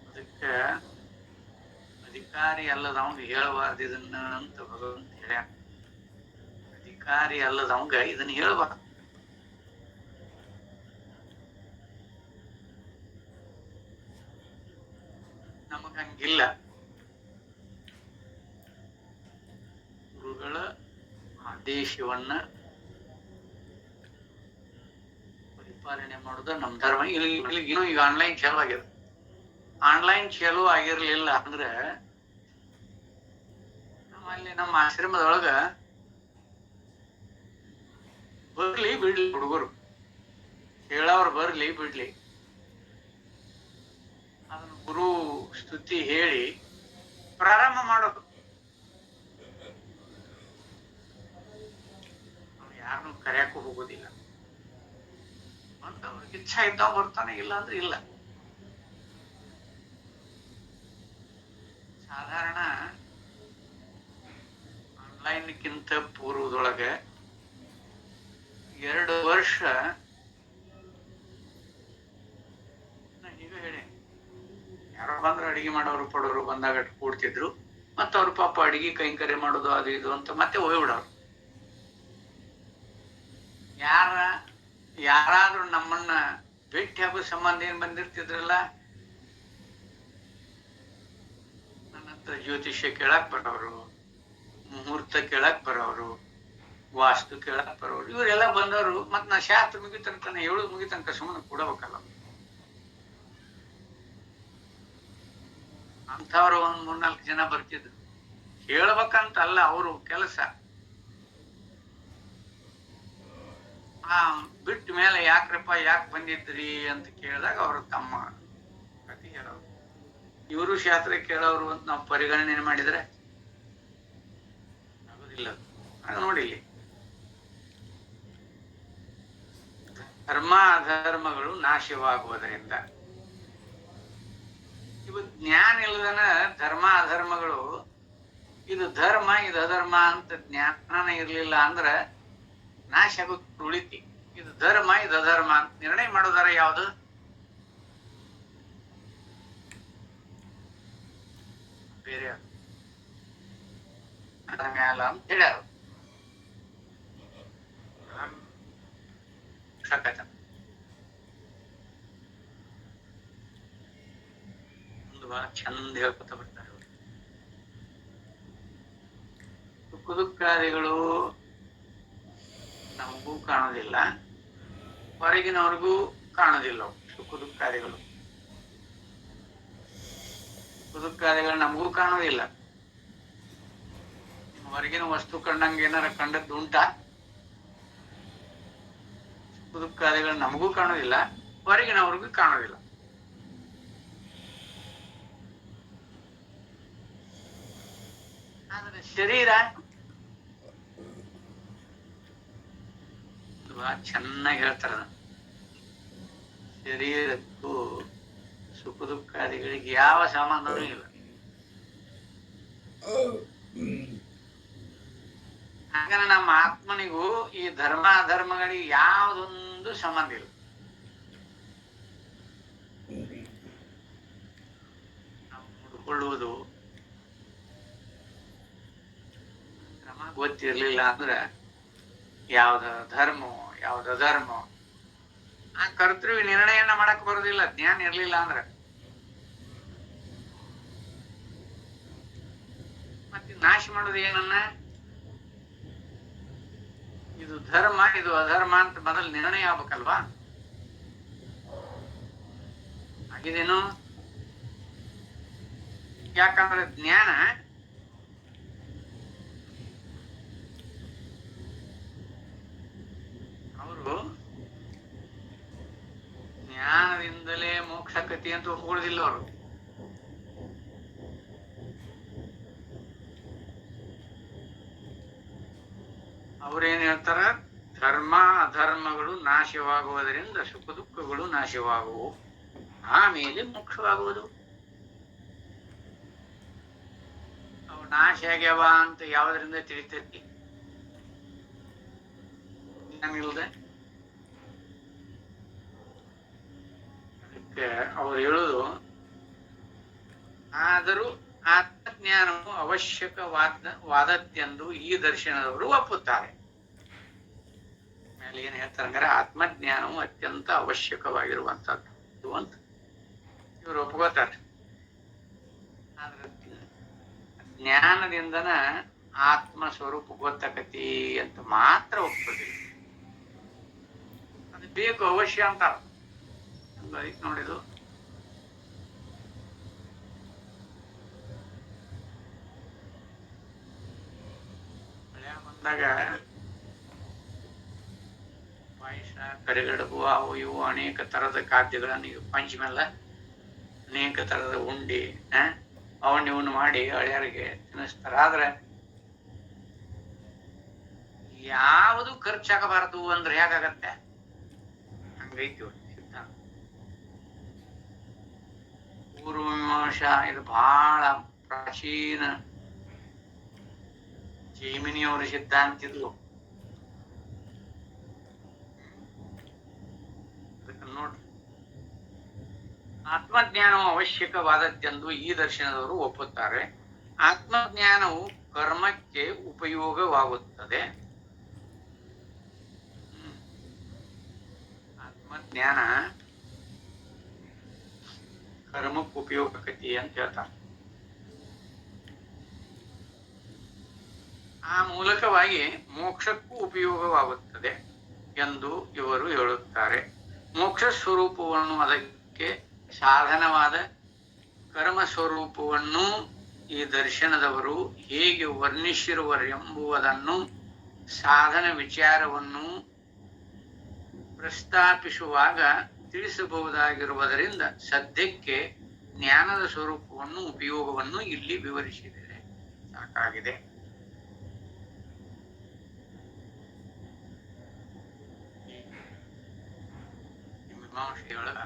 ಅದಕ್ಕೆ ಅಧಿಕಾರಿ ಅಲ್ಲದವಂಗ ಹೇಳಬಾರ್ದು ಇದನ್ನ ಅಂತ ಭಗವಂತ ಹೇಳ್ಯ. ಅಧಿಕಾರಿ ಅಲ್ಲದವಂಗ ಇದನ್ನ ಹೇಳಬಾರ್ದು. ನಮಗಂಗಿಲ್ಲ. ಗುರುಗಳ ಆದೇಶವನ್ನ ಪರಿಪಾಲನೆ ಮಾಡೋದು ನಮ್ಮ ಧರ್ಮ. ಇನ್ನೂ ಈಗ ಆನ್ಲೈನ್ ಚಾಲು ಆಗ್ಯದ. ಆನ್ಲೈನ್ ಚಾಲು ಆಗಿರ್ಲಿಲ್ಲ ಅಂದ್ರೆ ನಮ್ಮಲ್ಲಿ ನಮ್ಮ ಆಶ್ರಮದೊಳಗ ಬರ್ಲಿ ಬಿಡ್ಲಿ, ಹುಡುಗರು ಹೇಳವ್ರು ಬರ್ಲಿ ಬಿಡ್ಲಿ, ಅದನ್ನು ಗುರು ಸ್ತುತಿ ಹೇಳಿ ಪ್ರಾರಂಭ ಮಾಡೋದು. ಯಾರನ್ನು ಕರೆಯಕ್ಕೂ ಹೋಗೋದಿಲ್ಲ. ಅಂತ ಅವ್ರಿಗೆ ಇಚ್ಛಾ ಇದ್ದಾವ ಬರ್ತಾನೆ, ಇಲ್ಲ ಅಂದ್ರೆ ಇಲ್ಲ. ಸಾಧಾರಣ ಆನ್ಲೈನ್ಕ್ಕಿಂತ ಪೂರ್ವದೊಳಗೆ 2 ವರ್ಷ ಈಗ ಹೇಳಿ, ಯಾರೋ ಬಂದ್ರೆ ಅಡಿಗೆ ಮಾಡೋರು ಪಡೋರು ಬಂದಾಗ ಕೂಡ್ತಿದ್ರು. ಮತ್ತ ಅವ್ರ ಪಾಪ ಅಡಿಗೆ ಕೈಂಕರ್ಯ ಮಾಡೋದು ಅದು ಇದು ಅಂತ ಮತ್ತೆ ಹೋಗ್ಬಿಡೋರು. ಯಾರಾದ್ರೂ ನಮ್ಮನ್ನ ಭೇಟಿ ಆಗೋ ಸಂಬಂಧ ಏನ್ ಬಂದಿರ್ತಿದ್ರಲ್ಲ, ನನ್ನ ಹತ್ರ ಜ್ಯೋತಿಷ್ಯ ಕೇಳಕ್ ಬರೋರು, ಮುಹೂರ್ತ ಕೇಳಕ್ ಬರೋರು, ವಾಸ್ತು ಕೇಳಕ್ ಬರೋರು, ಇವರೆಲ್ಲ ಬಂದವರು. ಮತ್ ನಾ ಶಾಸ್ತ್ರ ಮುಗಿತನಕ ಹೇಳುದು ಮುಗಿತನಕ ಸುಮ್ಮನೆ ಕೊಡಬೇಕಲ್ಲ. ಅಂಥವ್ರು 3-4 ಜನ ಬರ್ತಿದ್ರು. ಹೇಳ್ಬೇಕಂತ ಅಲ್ಲ, ಅವರು ಕೆಲಸ. ಬಿಟ್ಟ ಮೇಲೆ ಯಾಕ್ರಪ್ಪ ಯಾಕೆ ಬಂದಿದ್ರಿ ಅಂತ ಕೇಳಿದಾಗ ಅವರು ತಮ್ಮ ಕಥೆ ಹೇಳೋರು. ಇವರು ಶಾಸ್ತ್ರ ಕೇಳೋರು ಅಂತ ನಾವು ಪರಿಗಣನೆ ಮಾಡಿದ್ರೆ ಆಗೋದಿಲ್ಲ. ಆಗ ನೋಡಿ, ಧರ್ಮ ಅಧರ್ಮಗಳು ನಾಶವಾಗುವುದರಿಂದ, ಇವು ಜ್ಞಾನ ಇಲ್ಲದನ ಧರ್ಮ ಅಧರ್ಮಗಳು, ಇದು ಧರ್ಮ ಇದು ಅಧರ್ಮ ಅಂತ ಜ್ಞಾನ ಇರ್ಲಿಲ್ಲ ಅಂದ್ರ ನಾಶ ಆಗೋದು ಉಳಿತಿ. ಇದು ಧರ್ಮ ಇದು ಅಧರ್ಮ ಅಂತ ನಿರ್ಣಯ ಮಾಡೋದಾರ ಯಾವುದು? ಬೇರೆ ಮ್ಯಾಲ ಅಂತ ಹೇಳ್ಯಾರ. ಒಂದು ಬಹಳ ಚಂದ ಹೇಳ್ಕೊತ ಬರ್ತಾರೆ. ಸುಖ ದುಃಖಾದಿಗಳು ನಮಗೂ ಕಾಣೋದಿಲ್ಲ, ಹೊರಗಿನವ್ರಿಗೂ ಕಾಣೋದಿಲ್ಲ. ಸುಖ ದುಃಖಾದಿಗಳು ನಮಗೂ ಕಾಣೋದಿಲ್ಲ. ಹೊರಗಿನ ವಸ್ತು ಕಂಡಂಗೆ ಏನಾರ ಕಂಡದ್ದು ಉಂಟಾ? ಸುಖ ದುಃಖಾದಿಗಳು ನಮಗೂ ಕಾಣೋದಿಲ್ಲ, ಹೊರಗಿನವ್ರಿಗೂ ಕಾಣೋದಿಲ್ಲ. ಆದ್ರೆ ಶರೀರ ಚೆನ್ನಾಗಿ ಹೇಳ್ತಾರ, ಶರೀರಕ್ಕೂ ಸುಖ ದುಃಖಾದಿಗಳಿಗೆ ಯಾವ ಸಂಬಂಧನೂ ಇಲ್ಲ. ಹಾಗಾದ್ರೆ ನಮ್ಮ ಆತ್ಮನಿಗೂ ಈ ಧರ್ಮ ಅಧರ್ಮಗಳಿಗೆ ಯಾವುದೊಂದು ಸಂಬಂಧ ಇಲ್ಲ. ನಾವು ನೋಡಿಕೊಳ್ಳುವುದು ಕ್ರಮ ಗೊತ್ತಿರ್ಲಿಲ್ಲ ಅಂದ್ರೆ ಯಾವ್ದ ಧರ್ಮೋ ಯಾವ್ದ ಅಧರ್ಮೋ ಆ ಕರ್ತೃ ನಿರ್ಣಯನ ಮಾಡಕ್ ಬರೋದಿಲ್ಲ, ಜ್ಞಾನ ಇರ್ಲಿಲ್ಲ ಅಂದ್ರೆ. ಮತ್ತೆ ನಾಶ ಮಾಡೋದು ಏನನ್ನ? ಇದು ಧರ್ಮ ಇದು ಅಧರ್ಮ ಅಂತ ಮೊದಲು ನಿರ್ಣಯ ಆಗ್ಬೇಕಲ್ವಾ? ಆಗಿದೇನು? ಯಾಕಂದ್ರೆ ಜ್ಞಾನ ಅವರು ಜ್ಞಾನದಿಂದಲೇ ಮೋಕ್ಷಕತಿ ಅಂತ ಒಪ್ಕೊಳ್ಳೋದಿಲ್ಲ. ಅವರು ಅವ್ರೇನ್ ಹೇಳ್ತಾರ? ಧರ್ಮ ಅಧರ್ಮಗಳು ನಾಶವಾಗುವುದರಿಂದ ಸುಖ ದುಃಖಗಳು ನಾಶವಾಗುವು, ಆಮೇಲೆ ಮೋಕ್ಷವಾಗುವುದು. ಅವು ನಾಶ ಆಗ್ಯಾವ ಅಂತ ಯಾವುದರಿಂದ ತಿಳಿತೈತಿ? ಜ್ಞಾನಿಲ್ದೆ. ಅದಕ್ಕೆ ಅವ್ರು ಹೇಳುದು, ಆದರೂ ಆತ್ಮಜ್ಞಾನವು ಅವಶ್ಯಕವಾದದ್ದೆಂದು ಈ ದರ್ಶನದವರು ಒಪ್ಪುತ್ತಾರೆ. ಮೇಲೆ ಏನ್ ಹೇಳ್ತಾರಂದ್ರೆ ಆತ್ಮಜ್ಞಾನವು ಅತ್ಯಂತ ಅವಶ್ಯಕವಾಗಿರುವಂತದ್ದು ಅಂತ ಇವರು ಒಪ್ಕೋತಾರೆ. ಆದ್ರೆ ಜ್ಞಾನದಿಂದನ ಆತ್ಮ ಸ್ವರೂಪ ಗೊತ್ತಾಕತಿ ಅಂತ ಮಾತ್ರ ಒಪ್ಪೋದಿಲ್ಲ. ಅದು ಬೇಕು, ಅವಶ್ಯ ಅಂತಾರ. ನೋಡಿದು ಬಂದಾಗ ಪಾಯಸ, ಕರಿಗಡುಬು, ಅವು ಇವು ಅನೇಕ ತರದ ಖಾದ್ಯಗಳನ್ನು ಈಗ ಪಂಚಮೆಲ್ಲ ಅನೇಕ ತರದ ಉಂಡಿ ಅವನ್ನ ಇವನ್ನ ಮಾಡಿ ಹಳೆಯರಿಗೆ ತಿನ್ನಿಸ್ತಾರ. ಆದ್ರೆ ಯಾವುದು ಖರ್ಚಾಗಬಾರದು ಅಂದ್ರೆ ಹೇಗಾಗತ್ತೆ? ಹಂಗೈತಿ ಸಿದ್ಧಾಂತ. ಪೂರ್ವಮೀಮಾಂಸಾ ಇದು ಬಹಳ ಪ್ರಾಚೀನ ಜೈಮಿನಿಯವರ ಸಿದ್ಧಾಂತ ಇದು. ನೋಡ್ರಿ, ಆತ್ಮಜ್ಞಾನವು ಅವಶ್ಯಕವಾದದ್ದೆಂದು ಈ ದರ್ಶನದವರು ಒಪ್ಪುತ್ತಾರೆ. ಆತ್ಮಜ್ಞಾನವು ಕರ್ಮಕ್ಕೆ ಉಪಯೋಗವಾಗುತ್ತದೆ. ಆತ್ಮಜ್ಞಾನ ಕರ್ಮಕ್ಕೆ ಉಪಯೋಗಕತಿ ಅಂತ ಹೇಳ್ತಾರೆ. ಆ ಮೂಲಕವಾಗಿ ಮೋಕ್ಷಕ್ಕೂ ಉಪಯೋಗವಾಗುತ್ತದೆ ಎಂದು ಇವರು ಹೇಳುತ್ತಾರೆ. ಮೋಕ್ಷ ಸ್ವರೂಪವನ್ನು, ಅದಕ್ಕೆ ಸಾಧನವಾದ ಕರ್ಮ ಸ್ವರೂಪವನ್ನು ಈ ದರ್ಶನದವರು ಹೇಗೆ ವರ್ಣಿಸಿರುವರೆಂಬುದನ್ನು ಸಾಧನ ವಿಚಾರವನ್ನು ಪ್ರಸ್ತಾಪಿಸುವಾಗ ತಿಳಿಸಬಹುದಾಗಿರುವುದರಿಂದ ಸದ್ಯಕ್ಕೆ ಜ್ಞಾನದ ಸ್ವರೂಪವನ್ನು, ಉಪಯೋಗವನ್ನು ಇಲ್ಲಿ ವಿವರಿಸಿದರೆ ಸಾಕಾಗಿದೆ. ಮೀಮಾಂಸೆಯೊಳಗ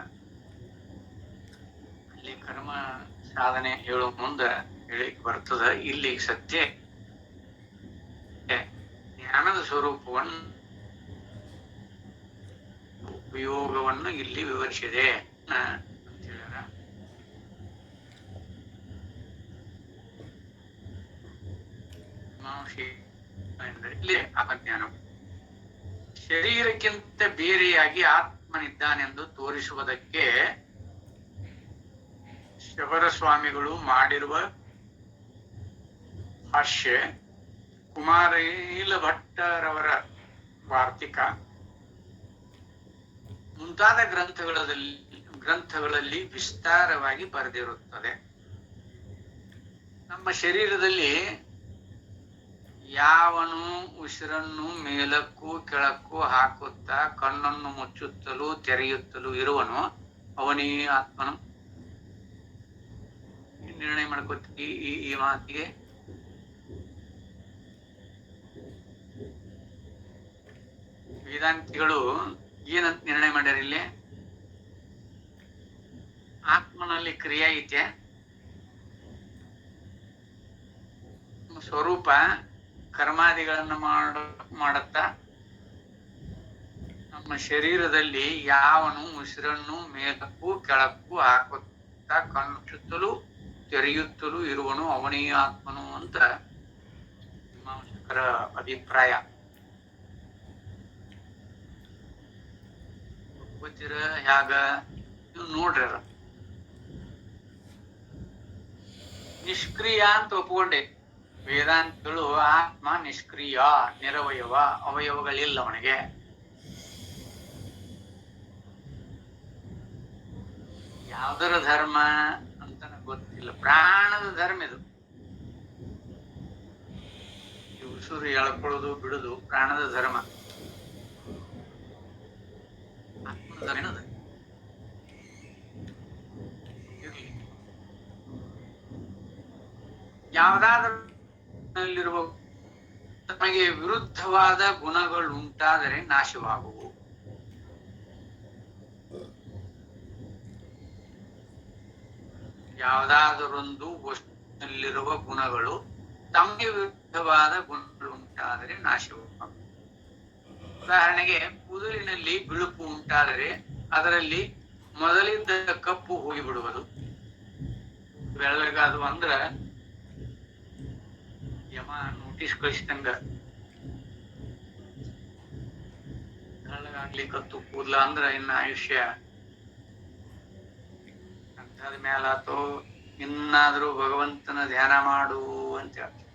ಅಲ್ಲಿ ಕರ್ಮ ಸಾಧನೆ ಹೇಳೋ ಮುಂದ ಹೇಳಿಕ್ ಬರ್ತದ. ಇಲ್ಲಿ ಸತ್ಯ ಜ್ಞಾನದ ಸ್ವರೂಪವನ್ನು, ಉಪಯೋಗವನ್ನು ಇಲ್ಲಿ ವಿವರಿಸಿದೆ ಅಂತ ಹೇಳ್ಯಾರ. ಮೀಮಾಂಸೆ ಎಂದರೆ ಇಲ್ಲಿ ಆತ್ಮಜ್ಞಾನ ಶರೀರಕ್ಕಿಂತ ಬೇರೆಯಾಗಿ ಆತ್ಮನಿದ್ದಾನೆಂದು ತೋರಿಸುವುದಕ್ಕೆ ಶಬರ ಸ್ವಾಮಿಗಳು ಮಾಡಿರುವ ಭಾಷ್ಯ, ಕುಮಾರೈಲ ಭಟ್ಟರವರ ವಾರ್ತಿಕ ಮುಂತಾದ ಗ್ರಂಥಗಳಲ್ಲಿ ವಿಸ್ತಾರವಾಗಿ ಬರೆದಿರುತ್ತದೆ. ನಮ್ಮ ಶರೀರದಲ್ಲಿ ಯಾವನು ಉಸಿರನ್ನು ಮೇಲಕ್ಕೂ ಕೆಳಕ್ಕೂ ಹಾಕುತ್ತಾ ಕಣ್ಣನ್ನು ಮುಚ್ಚುತ್ತಲೂ ತೆರೆಯುತ್ತಲೂ ಇರುವನೋ ಅವನೇ ಆತ್ಮನು. ನಿರ್ಣಯ ಮಾಡ್ಕೊತೀವಿ ಈ ಮಾತಿಗೆ. ವೇದಾಂತಿಗಳು ಏನಂತ ನಿರ್ಣಯ ಮಾಡ್ಯಾರ ಇಲ್ಲಿ? ಆತ್ಮನಲ್ಲಿ ಕ್ರಿಯೆ ಐತೆ, ಸ್ವರೂಪ ಕರ್ಮಾದಿಗಳನ್ನ ಮಾಡುತ್ತಾ ನಮ್ಮ ಶರೀರದಲ್ಲಿ ಯಾವನು ಉಸಿರನ್ನು ಮೇಲಕ್ಕೂ ಕೆಳಕ್ಕೂ ಹಾಕುತ್ತಾ ಕಣ್ಣುತ್ತಲೂ ತೆರೆಯುತ್ತಲೂ ಇರುವನು ಅವನೇ ಆತ್ಮನು ಅಂತ ಮೀಮಾಂಸಕರ ಅಭಿಪ್ರಾಯ. ಗೊತ್ತಿರ ಹ್ಯಾಗ ನೀವು ನೋಡ್ರಿ, ನಿಷ್ಕ್ರಿಯ ಅಂತ ಒಪ್ಕೊಂಡೆ. ವೇದಾಂತಗಳು ಆತ್ಮ ನಿಷ್ಕ್ರಿಯ, ನಿರವಯವ, ಅವಯವಗಳಿಲ್ಲ ಅವನಿಗೆ. ಯಾವುದರ ಧರ್ಮ ಅಂತ ಗೊತ್ತಿಲ್ಲ. ಪ್ರಾಣದ ಧರ್ಮ ಇದು. ಉಸಿರು ಎಳ್ಕೊಳ್ಳೋದು ಬಿಡುದು ಪ್ರಾಣದ ಧರ್ಮ. ಆತ್ಮದ ಧರ್ಮ ಏನದು? ಇರ್ಲಿ, ಯಾವುದಾದ್ರೂ ತಮಗೆ ವಿರುದ್ಧವಾದ ಗುಣಗಳುಂಟಾದರೆ ನಾಶವಾಗುವು. ಯಾವುದಾದರೊಂದು ವಸ್ತುವಿನಲ್ಲಿರುವ ಗುಣಗಳು ತಮಗೆ ವಿರುದ್ಧವಾದ ಗುಣಗಳು ಉಂಟಾದರೆ ನಾಶವಾಗುವು. ಉದಾಹರಣೆಗೆ, ಕೂದಲಿನಲ್ಲಿ ಬಿಳುಪು ಉಂಟಾದರೆ ಅದರಲ್ಲಿ ಮೊದಲಿದ್ದ ಕಪ್ಪು ಹೋಗಿಬಿಡುವುದು. ಬೆಳ್ಳಗಾದು ಅಂದ್ರ ಯಮ ನೋಟಿಸ್ ಕಳಿಸಿದಂಗ. ಬೆಳ್ಳಗಾಗ್ಲಿ ಕತ್ತು ಕೂದ್ಲ ಅಂದ್ರ ಇನ್ನ ಆಯುಷ್ಯ ಅಂತಾದ ಮ್ಯಾಲಾತೋ ಇನ್ನಾದ್ರೂ ಭಗವಂತನ ಧ್ಯಾನ ಮಾಡು ಅಂತ ಹೇಳ್ತಾರೆ.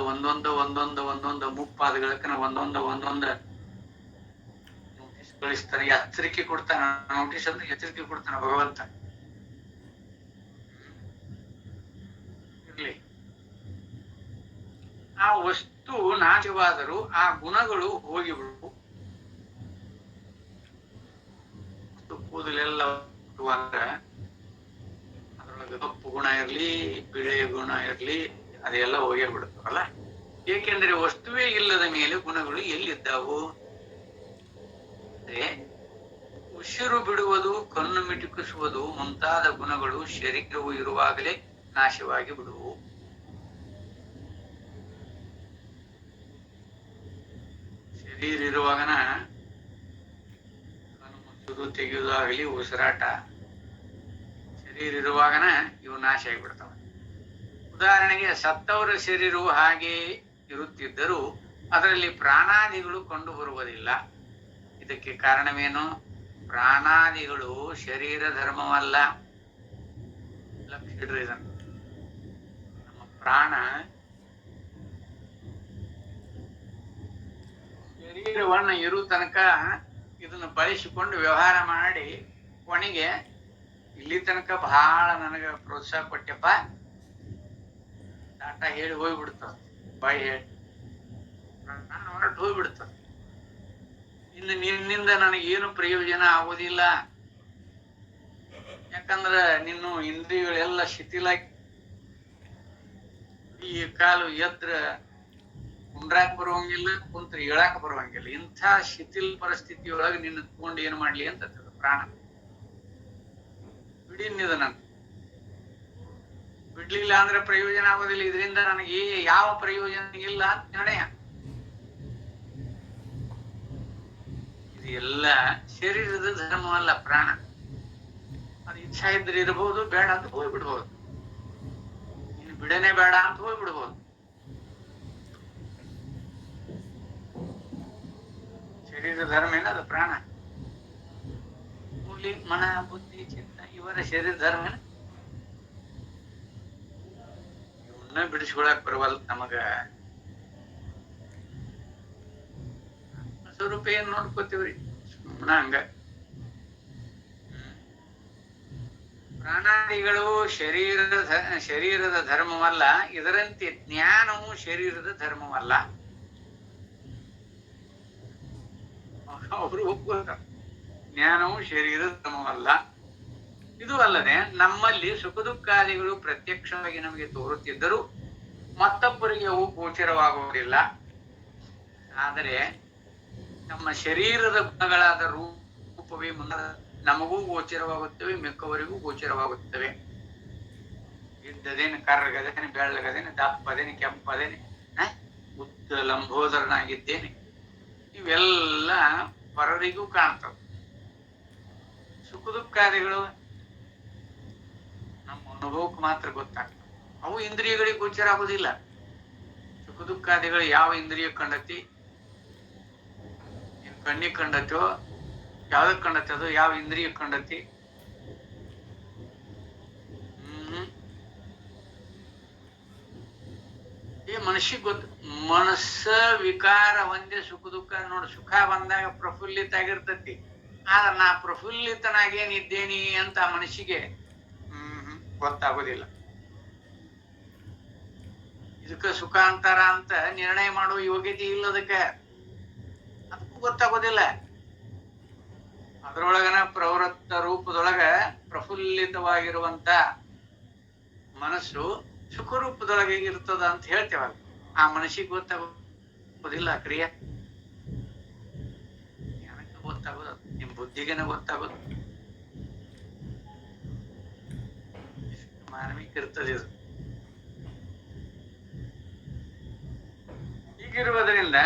ಒಂದೊಂದು ಮುಪ್ಪಾದಗಳಕ್ಕನ ಒಂದೊಂದ ನೋಟಿಸ್ ಕಳಿಸ್ತಾನೆ, ಎಚ್ಚರಿಕೆ ಕೊಡ್ತಾನ. ನೋಟಿಸ್ ಅಂದ್ರೆ ಎಚ್ಚರಿಕೆ ಕೊಡ್ತಾನ ಭಗವಂತ. ಇರ್ಲಿ, ಆ ವಸ್ತು ನಾಶವಾದರೂ ಆ ಗುಣಗಳು ಹೋಗಿಬಿಡು. ಕೂದಲೆಲ್ಲ ಅಂದ್ರೆ ಅದ್ರೊಳಗೆ ಕಪ್ಪು ಗುಣ ಇರ್ಲಿ, ಬಿಳಿ ಗುಣ ಇರ್ಲಿ, ಅದೆಲ್ಲ ಹೋಗೇ ಬಿಡುತ್ತವಲ್ಲ. ಏಕೆಂದ್ರೆ ವಸ್ತುವೇ ಇಲ್ಲದ ಮೇಲೆ ಗುಣಗಳು ಎಲ್ಲಿದ್ದಾವು? ಉಸಿರು ಬಿಡುವುದು, ಕಣ್ಣು ಮಿಟುಕಿಸುವುದು ಮುಂತಾದ ಗುಣಗಳು ಶರೀರವು ಇರುವಾಗಲೇ ನಾಶವಾಗಿ ಬಿಡುವು. ಶರೀರ ಇರುವಾಗನ ಕಣ್ಣು ಮುಚ್ಚುದು ತೆಗೆಯುವುದಾಗಲಿ ಉಸಿರಾಟ ಶರೀರ ಇರುವಾಗನ ಇವು ನಾಶ ಆಗಿಬಿಡ್ತಾವ. ಉದಾಹರಣೆಗೆ ಸತ್ತವರ ಶರೀರವು ಹಾಗೆ ಇರುತ್ತಿದ್ದರೂ ಅದರಲ್ಲಿ ಪ್ರಾಣಾದಿಗಳು ಕಂಡು ಬರುವುದಿಲ್ಲ. ಇದಕ್ಕೆ ಕಾರಣವೇನು? ಪ್ರಾಣಾದಿಗಳು ಶರೀರ ಧರ್ಮವಲ್ಲ. ಲಕ್ಷ ಇಡ್ರಿ ಇದನ್ನು. ನಮ್ಮ ಪ್ರಾಣ ಶರೀರವನ್ನ ಇರು ತನಕ ಇದನ್ನು ಬಳಸಿಕೊಂಡು ವ್ಯವಹಾರ ಮಾಡಿ ಕೊನೆಗೆ ಇಲ್ಲಿ ತನಕ ಬಹಳ ನನಗ ಪ್ರೋತ್ಸಾಹ ಕೊಟ್ಟೆಪ್ಪ, ಟಾಟಾ ಹೇಳಿ ಹೋಗ್ಬಿಡ್ತಾವ, ಬಾಯಿ ಹೇಳಿ ನಾನು ಹೊರಟು ಹೋಗ್ಬಿಡ್ತಾವ. ಇನ್ನು ನಿನ್ನಿಂದ ನನಗೇನು ಪ್ರಯೋಜನ ಆಗುವುದಿಲ್ಲ. ಯಾಕಂದ್ರ ನಿನ್ನ ಇಂದ್ರಿಯಗಳೆಲ್ಲ ಶಿಥಿಲ, ಈ ಕಾಲು ಎದ್ರ ಕುಂಡ್ರಾಕ್ ಬರುವಂಗಿಲ್ಲ, ಕುಂತ್ರ ಹೇಳಾಕ ಬರುವಂಗಿಲ್ಲ. ಇಂಥ ಶಿಥಿಲ್ ಪರಿಸ್ಥಿತಿಯೊಳಗೆ ನಿನ್ನ ತಗೊಂಡು ಏನ್ ಮಾಡ್ಲಿ ಅಂತ ಪ್ರಾಣ. ಬಿಡಿನಿದ ನಾನು ಬಿಡ್ಲಿಲ್ಲ ಅಂದ್ರೆ ಪ್ರಯೋಜನ ಆಗೋದಿಲ್ಲ. ಇದರಿಂದ ನನಗೆ ಯಾವ ಪ್ರಯೋಜನ ಇಲ್ಲ ಅಂತ ನಿರ್ಣಯ. ಇದು ಎಲ್ಲ ಶರೀರದ ಧರ್ಮವಲ್ಲ. ಪ್ರಾಣ ಅದು ಇಚ್ಛಾ ಇದ್ರೆ ಇರಬಹುದು, ಬೇಡ ಅಂತ ಹೋಗ್ಬಿಡ್ಬಹುದು. ಇನ್ನು ಬಿಡನೆ ಬೇಡ ಅಂತ ಹೋಗ್ಬಿಡ್ಬಹುದು. ಶರೀರ ಧರ್ಮ ಏನದು? ಪ್ರಾಣ. ಮೂಲಿ, ಮನ, ಬುದ್ಧಿ, ಚಿತ್ತ ಇವರ ಶರೀರ ಧರ್ಮ ಏನ? ಇವನ್ನ ಬಿಡಿಸ್ಕೊಳಕ್ ಬರವಲ್ ನಮಗ. ಸ್ವರೂಪ ಏನ್ ನೋಡ್ಕೋತೀವ್ರಿ ಸುಮ್ಮನ ಹಂಗ. ಪ್ರಾಣಾದಿಗಳು ಶರೀರದ ಧರ್ಮವಲ್ಲ. ಇದರಂತೆ ಜ್ಞಾನವು ಶರೀರದ ಧರ್ಮವಲ್ಲ. ಅವರು ಒಪ್ಕೋತಾರೆ, ಜ್ಞಾನವು ಶರೀರದ ಧರ್ಮವಲ್ಲ. ಇದು ಅಲ್ಲದೆ ನಮ್ಮಲ್ಲಿ ಸುಖ ದುಃಖಾದಿಗಳು ಪ್ರತ್ಯಕ್ಷವಾಗಿ ನಮಗೆ ತೋರುತ್ತಿದ್ದರೂ ಮತ್ತೊಬ್ಬರಿಗೆ ಅವು ಗೋಚರವಾಗುವುದಿಲ್ಲ. ಆದರೆ ನಮ್ಮ ಶರೀರದ ಗುಣಗಳಾದ ರೂಪವೇ ನಮಗೂ ಗೋಚರವಾಗುತ್ತವೆ, ಮಿಕ್ಕವರಿಗೂ ಗೋಚರವಾಗುತ್ತವೆ. ಇದ್ದದೇನು ಕರ್ರಗದೇನೆ, ಬೆಳ್ಳಗದೇನೆ, ದಪ್ಪದೇನೆ, ಕೆಂಪದೇನೆ, ಉದ್ದ ಲಂಬೋದರನಾಗಿದ್ದೇನೆ, ಇವೆಲ್ಲ ಪರರಿಗೂ ಕಾಣ್ತವೆ. ಸುಖ ದುಃಖಾದಿಗಳು ನಮ್ಮ ಅನುಭವಕ್ಕೆ ಮಾತ್ರ ಗೊತ್ತಾಗ್ತವೆ. ಅವು ಇಂದ್ರಿಯಗಳಿಗೆ ಗೋಚರ ಆಗುದಿಲ್ಲ. ಸುಖ ದುಃಖಾದಿಗಳು ಯಾವ ಇಂದ್ರಿಯ ಕಂಡತಿ? ಕಣ್ಣಿಗೆ ಕಂಡತೋ? ಯಾವ್ದಕ್ ಕಂಡತಿ? ಅದು ಯಾವ ಇಂದ್ರಿಯ ಕಂಡತಿ? ಈ ಮನಸ್ಸಿಗೆ ಗೊತ್ತ. ಮನಸ್ಸ ವಿಕಾರ ಒಂದೇ ಸುಖ ದುಃಖ ನೋಡ. ಸುಖ ಬಂದಾಗ ಪ್ರಫುಲ್ಲಿತ ಆಗಿರ್ತತಿ. ಆದ್ರೆ ನಾ ಪ್ರಫುಲ್ಲಿತನಾಗೇನಿದ್ದೇನಿ ಅಂತ ಮನಸ್ಸಿಗೆ ಗೊತ್ತಾಗೋದಿಲ್ಲ. ಇದಕ್ಕ ಸುಖ ಅಂತಾರ ಅಂತ ನಿರ್ಣಯ ಮಾಡುವ ಯೋಗ್ಯತೆ ಇಲ್ಲದಕ್ಕೆ ಅದಕ್ಕೂ ಗೊತ್ತಾಗೋದಿಲ್ಲ. ಅದರೊಳಗನ ಪ್ರವೃತ್ತ ರೂಪದೊಳಗ ಪ್ರಫುಲ್ಲಿತವಾಗಿರುವಂತ ಮನಸ್ಸು ಸುಖ ರೂಪದೊಳಗೆ ಇರ್ತದ ಅಂತ ಹೇಳ್ತೇವಲ್ಲ, ಆ ಮನಸ್ಸಿಗೆ ಗೊತ್ತಾಗೋದಿಲ್ಲ. ಕ್ರಿಯೆ ಜ್ಞಾನಕ್ಕೆ ಗೊತ್ತಾಗೋದು, ನಿಮ್ ಬುದ್ಧಿಗೆನ ಗೊತ್ತಾಗೋದು. ಮಾನವಿಕ ಇರ್ತದೆ ಇದು. ಹೀಗಿರುವುದರಿಂದ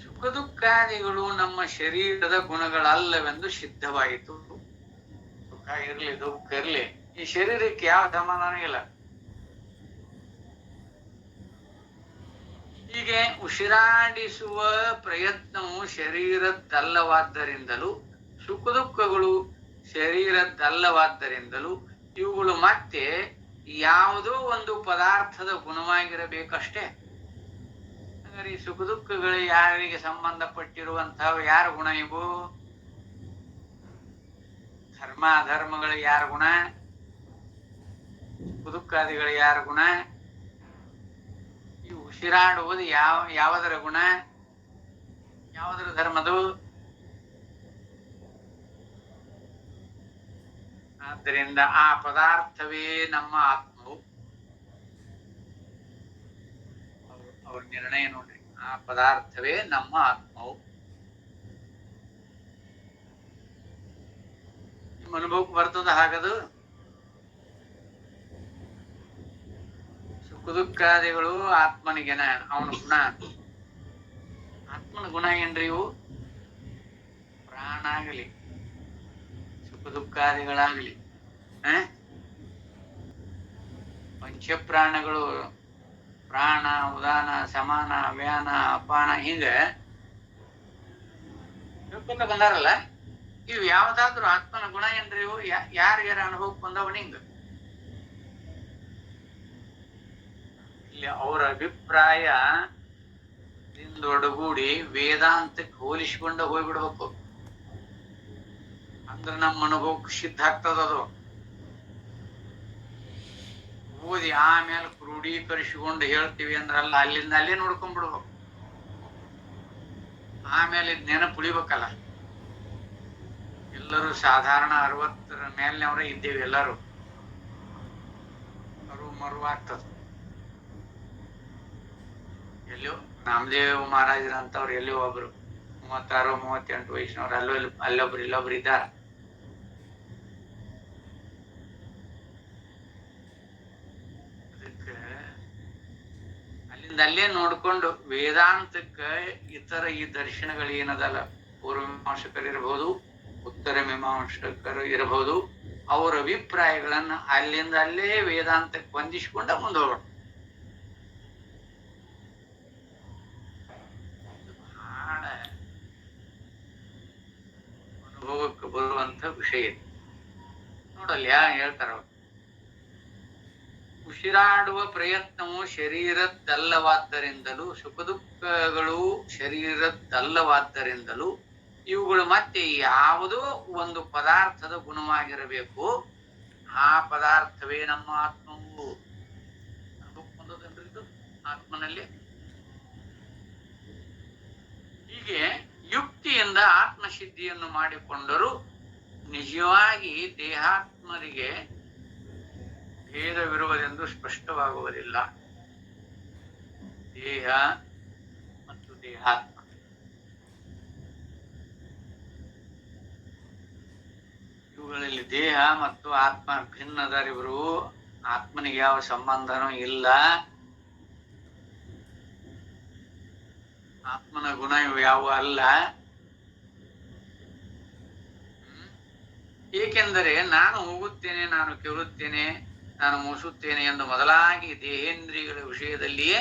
ಸುಖ ದುಃಖಾದಿಗಳು ನಮ್ಮ ಶರೀರದ ಗುಣಗಳಲ್ಲವೆಂದು ಸಿದ್ಧವಾಯಿತು. ಸುಖ ಇರ್ಲಿ ದುಃಖ ಇರ್ಲಿ, ಈ ಶರೀರಕ್ಕೆ ಯಾವ ಸಮಾಧಾನ ಇಲ್ಲ. ಹೀಗೆ ಉಸಿರಾಡಿಸುವ ಪ್ರಯತ್ನವು ಶರೀರದ್ದಲ್ಲವಾದ್ದರಿಂದಲೂ, ಸುಖ ದುಃಖಗಳು ಶರೀರದ್ದಲ್ಲವಾದ್ದರಿಂದಲೂ ಇವುಗಳು ಮತ್ತೆ ಯಾವುದೋ ಒಂದು ಪದಾರ್ಥದ ಗುಣವಾಗಿರಬೇಕಷ್ಟೇ. ಹಾಗಾದ್ರೆ ಈ ಸುಖ ದುಃಖಗಳು ಯಾರಿಗೆ ಸಂಬಂಧಪಟ್ಟಿರುವಂತಹ ಯಾರ ಗುಣ ಇವು? ಧರ್ಮ ಅಧರ್ಮಗಳು ಯಾರ ಗುಣ? ಸುಖ ದುಃಖಾದಿಗಳು ಯಾರ ಗುಣ? ಈ ಉಸಿರಾಡುವುದು ಯಾವುದರ ಗುಣ? ಯಾವುದರ ಧರ್ಮದು? ಆದ್ದರಿಂದ ಆ ಪದಾರ್ಥವೇ ನಮ್ಮ ಆತ್ಮವು. ಅವ್ರ ನಿರ್ಣಯ ನೋಡ್ರಿ, ಆ ಪದಾರ್ಥವೇ ನಮ್ಮ ಆತ್ಮವು. ನಿಮ್ಮ ಅನುಭವಕ್ಕೆ ಬರ್ತದ ಹಾಗದು? ಸುಖ ದುಃಖಾದಿಗಳು ಆತ್ಮನಿಗೆನ, ಅವನ ಗುಣ. ಆತ್ಮನ ಗುಣ ಏನ್ರಿ ಇವು? ಪ್ರಾಣ ಆಗಲಿ, ಸುಖ ದುಃಖಾದಿಗಳಾಗಲಿ, ಪಂಚಪ್ರಾಣಗಳು, ಪ್ರಾಣ, ಉದಾನ, ಸಮಾನ, ವ್ಯಾನ, ಅಪಾನ, ಹಿಂಗ ತಿಳ್ಕೊಂಡ ಬಂದಾರಲ್ಲ. ಇವು ಯಾವ್ದಾದ್ರು ಆತ್ಮನ ಗುಣ ಏನ್ರಿ ಇವು? ಯಾರ್ಯಾರ ಅನುಭವಕ್ಕೆ ಬಂದವ? ಹಿಂಗ ಇಲ್ಲಿ ಅವ್ರ ಅಭಿಪ್ರಾಯ ದಿಂದೊಡಗೂಡಿ ವೇದಾಂತಕ್ಕೆ ಹೋಲಿಸಿಕೊಂಡ ಹೋಗ್ಬಿಡ್ಬೇಕು. ಅಂದ್ರೆ ನಮ್ಮ ಅನುಭವಕ್ಕೆ ಸಿದ್ಧ ಆಗ್ತದದು. ಓದಿ ಆಮೇಲೆ ಕ್ರೋಢೀಕರಿಸಿಕೊಂಡು ಹೇಳ್ತೀವಿ ಅಂದ್ರಲ್ಲ, ಅಲ್ಲಿಂದ ಅಲ್ಲೇ ನೋಡ್ಕೊಂಡ್ಬಿಡ್ಬೇಕು. ಆಮೇಲೆ ಇದ್ ನೆನಪು ಉಳಿಬೇಕಲ್ಲ. ಎಲ್ಲರೂ ಸಾಧಾರಣ 60ರ ಮೇಲ್ನವ್ರೆ ಇದ್ದೇವೆ ಎಲ್ಲರೂ. ಮರುವಾಗ್ತದ. ಎಲ್ಲೋ ನಾಮದೇವ್ ಮಹಾರಾಜರ ಅಂತವ್ರು ಎಲ್ಲೋ ಒಬ್ರು 36, 38 ವಯಸ್ಸಿನವ್ರು ಅಲ್ಲೊಬ್ರು ಇಲ್ಲೊಬ್ರು ಇದ್ದಾರ. ಅದಕ್ಕೆ ಅಲ್ಲಿಂದ ಅಲ್ಲೇ ನೋಡ್ಕೊಂಡು ವೇದಾಂತಕ್ಕ ಇತರ ಈ ದರ್ಶನಗಳು ಏನದಲ್ಲ, ಪೂರ್ವ ಮೀಮಾಂಸಕರು ಇರಬಹುದು, ಉತ್ತರ ಮೀಮಾಂಸಕರು ಇರಬಹುದು, ಅವರ ಅಭಿಪ್ರಾಯಗಳನ್ನ ಅಲ್ಲಿಂದ ಅಲ್ಲೇ ವೇದಾಂತಕ್ಕೆ ಹೊಂದಿಸಿಕೊಂಡ ಮುಂದೆ ಹೋಗೋಣ. ಬಹಳ ಅನುಭವಕ್ಕೆ ಬರುವಂತ ವಿಷಯ ನೋಡಲ್ಲ. ಹೇಳ್ತಾರ ಅವರು, ಉಸಿರಾಡುವ ಪ್ರಯತ್ನವು ಶರೀರದ್ದಲ್ಲವಾದ್ದರಿಂದಲೂ, ಸುಖ ದುಃಖಗಳು ಶರೀರದ್ದಲ್ಲವಾದ್ದರಿಂದಲೂ, ಇವುಗಳು ಮತ್ತೆ ಯಾವುದೋ ಒಂದು ಪದಾರ್ಥದ ಗುಣವಾಗಿರಬೇಕು. ಆ ಪದಾರ್ಥವೇ ನಮ್ಮ ಆತ್ಮವು. ಇದು ಆತ್ಮನಲ್ಲಿ ಹೀಗೆ ಯುಕ್ತಿಯಿಂದ ಆತ್ಮಸಿದ್ಧಿಯನ್ನು ಮಾಡಿಕೊಂಡರೂ ನಿಜವಾಗಿ ದೇಹಾತ್ಮರಿಗೆ ಭೇದವಿರುವುದೆಂದು ಸ್ಪಷ್ಟವಾಗುವುದಿಲ್ಲ. ದೇಹ ಮತ್ತು ದೇಹಾತ್ಮ ಇವುಗಳಲ್ಲಿ ದೇಹ ಮತ್ತು ಆತ್ಮ ಭಿನ್ನದರಿವರು. ಆತ್ಮನಿಗೆ ಯಾವ ಸಂಬಂಧನೂ ಇಲ್ಲ. ಆತ್ಮನ ಗುಣ ಇವು ಯಾವ ಅಲ್ಲ. ಏಕೆಂದರೆ ನಾನು ಹೋಗುತ್ತೇನೆ, ನಾನು ಕೇಳುತ್ತೇನೆ, ನಾನು ಮೂಸುತ್ತೇನೆ ಎಂದು ಮೊದಲಾಗಿ ದೇಹೇಂದ್ರಿಯಗಳ ವಿಷಯದಲ್ಲಿಯೇ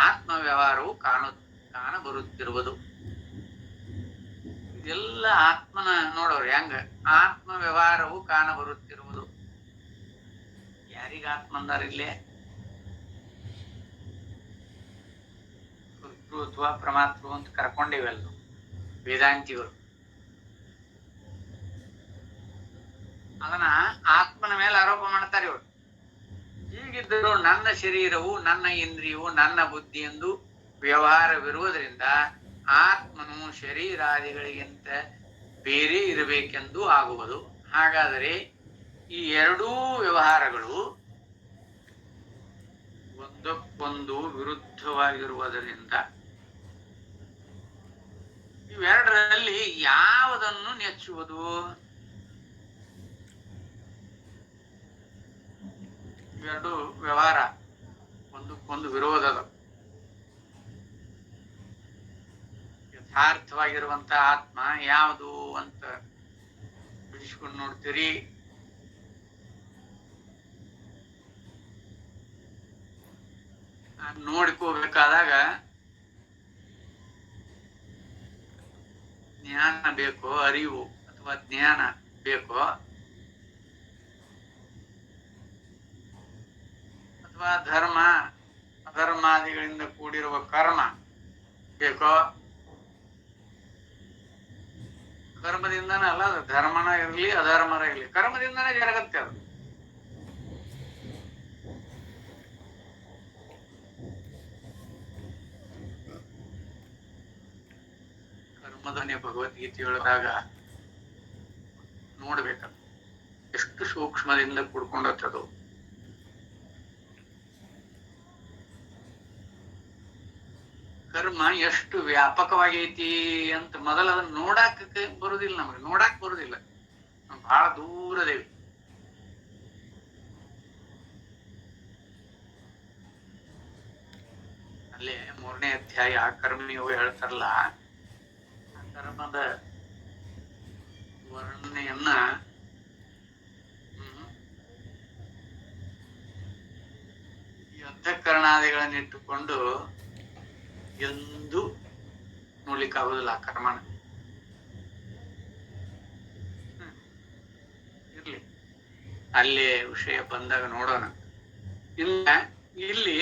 ಆತ್ಮ ವ್ಯವಹಾರವು ಕಾಣಬರುತ್ತಿರುವುದು. ಇದೆಲ್ಲ ಆತ್ಮನ ನೋಡೋರು ಹೆಂಗ ಆತ್ಮ ವ್ಯವಹಾರವು ಕಾಣಬರುತ್ತಿರುವುದು. ಯಾರಿಗ ಆತ್ಮ ಅಂದಾರಿಲ್ಲೇ? ಕರ್ತೃತ್ವ ಪ್ರಮಾತೃ ಅಂತ ಕರ್ಕೊಂಡಿವೆಲ್ಲ ವೇದಾಂತಿಗಳು. ಅದನ್ನ ಆತ್ಮನ ಮೇಲೆ ಆರೋಪ ಮಾಡ್ತಾರೆ ಇವರು. ಹೀಗಿದ್ದರೂ ನನ್ನ ಶರೀರವು, ನನ್ನ ಇಂದ್ರಿಯವು, ನನ್ನ ಬುದ್ಧಿ ಎಂದು ವ್ಯವಹಾರವಿರುವುದರಿಂದ ಆತ್ಮನು ಶರೀರಾದಿಗಳಿಗಿಂತ ಬೇರೆ ಇರಬೇಕೆಂದು ಆಗುವುದು. ಹಾಗಾದರೆ ಈ ಎರಡೂ ವ್ಯವಹಾರಗಳು ಒಂದಕ್ಕೊಂದು ವಿರುದ್ಧವಾಗಿರುವುದರಿಂದ ಇವೆರಡರಲ್ಲಿ ಯಾವುದನ್ನು ನೆಚ್ಚುವುದು? ಇವೆರಡು ವ್ಯವಹಾರ ಒಂದಕ್ಕೊಂದು ವಿರೋಧದ. ಯಥಾರ್ಥವಾಗಿರುವಂತ ಆತ್ಮ ಯಾವುದು ಅಂತ ಬಿಡಿಸ್ಕೊಂಡು ನೋಡ್ತೀರಿ. ನೋಡ್ಕೋಬೇಕಾದಾಗ ಜ್ಞಾನ ಬೇಕೋ, ಅರಿವು ಅಥವಾ ಜ್ಞಾನ ಬೇಕೋ, ಅಥವಾ ಧರ್ಮ ಅಧರ್ಮಾದಿಗಳಿಂದ ಕೂಡಿರುವ ಕರ್ಮ ಬೇಕೋ? ಕರ್ಮದಿಂದನೇ ಅಲ್ಲ, ಅದು ಧರ್ಮನ ಇರಲಿ ಅಧರ್ಮನ ಇರಲಿ, ಕರ್ಮದಿಂದನೇ ಜರಗತ್ತೆ ಅದು. ಕರ್ಮದನ್ನೇ ಭಗವದ್ಗೀತೆಯೊಳಗಾಗ ನೋಡ್ಬೇಕದು ಎಷ್ಟು ಸೂಕ್ಷ್ಮದಿಂದ ಕೂಡ್ಕೊಂಡತ್ತದು. ಕರ್ಮ ಎಷ್ಟು ವ್ಯಾಪಕವಾಗೈತಿ ಅಂತ ಮೊದಲ ಅದನ್ನ ನೋಡಾಕ ಬರುದಿಲ್ಲ, ನಮ್ಗೆ ನೋಡಾಕ್ ಬರುದಿಲ್ಲ. ಬಹಳ ದೂರದೇವಿ. ಅಲ್ಲಿ 3ನೇ ಅಧ್ಯಾಯ ಕರ್ಮಯೋಗ ಹೇಳ್ತಾರಲ್ಲ, ಆ ಕರ್ಮದ ವರ್ಣನೆಯನ್ನ ಈ ಅಂತಃಕರಣಾದಿಗಳನ್ನಿಟ್ಟುಕೊಂಡು ಎಂದು ನೋಡ್ಲಿಕ್ಕಾಗೋದಿಲ್ಲ ಆ ಕರ್ಮನ. ಇರ್ಲಿ, ಅಲ್ಲಿ ವಿಷಯ ಬಂದಾಗ ನೋಡೋಣ. ಇನ್ನ ಇಲ್ಲಿ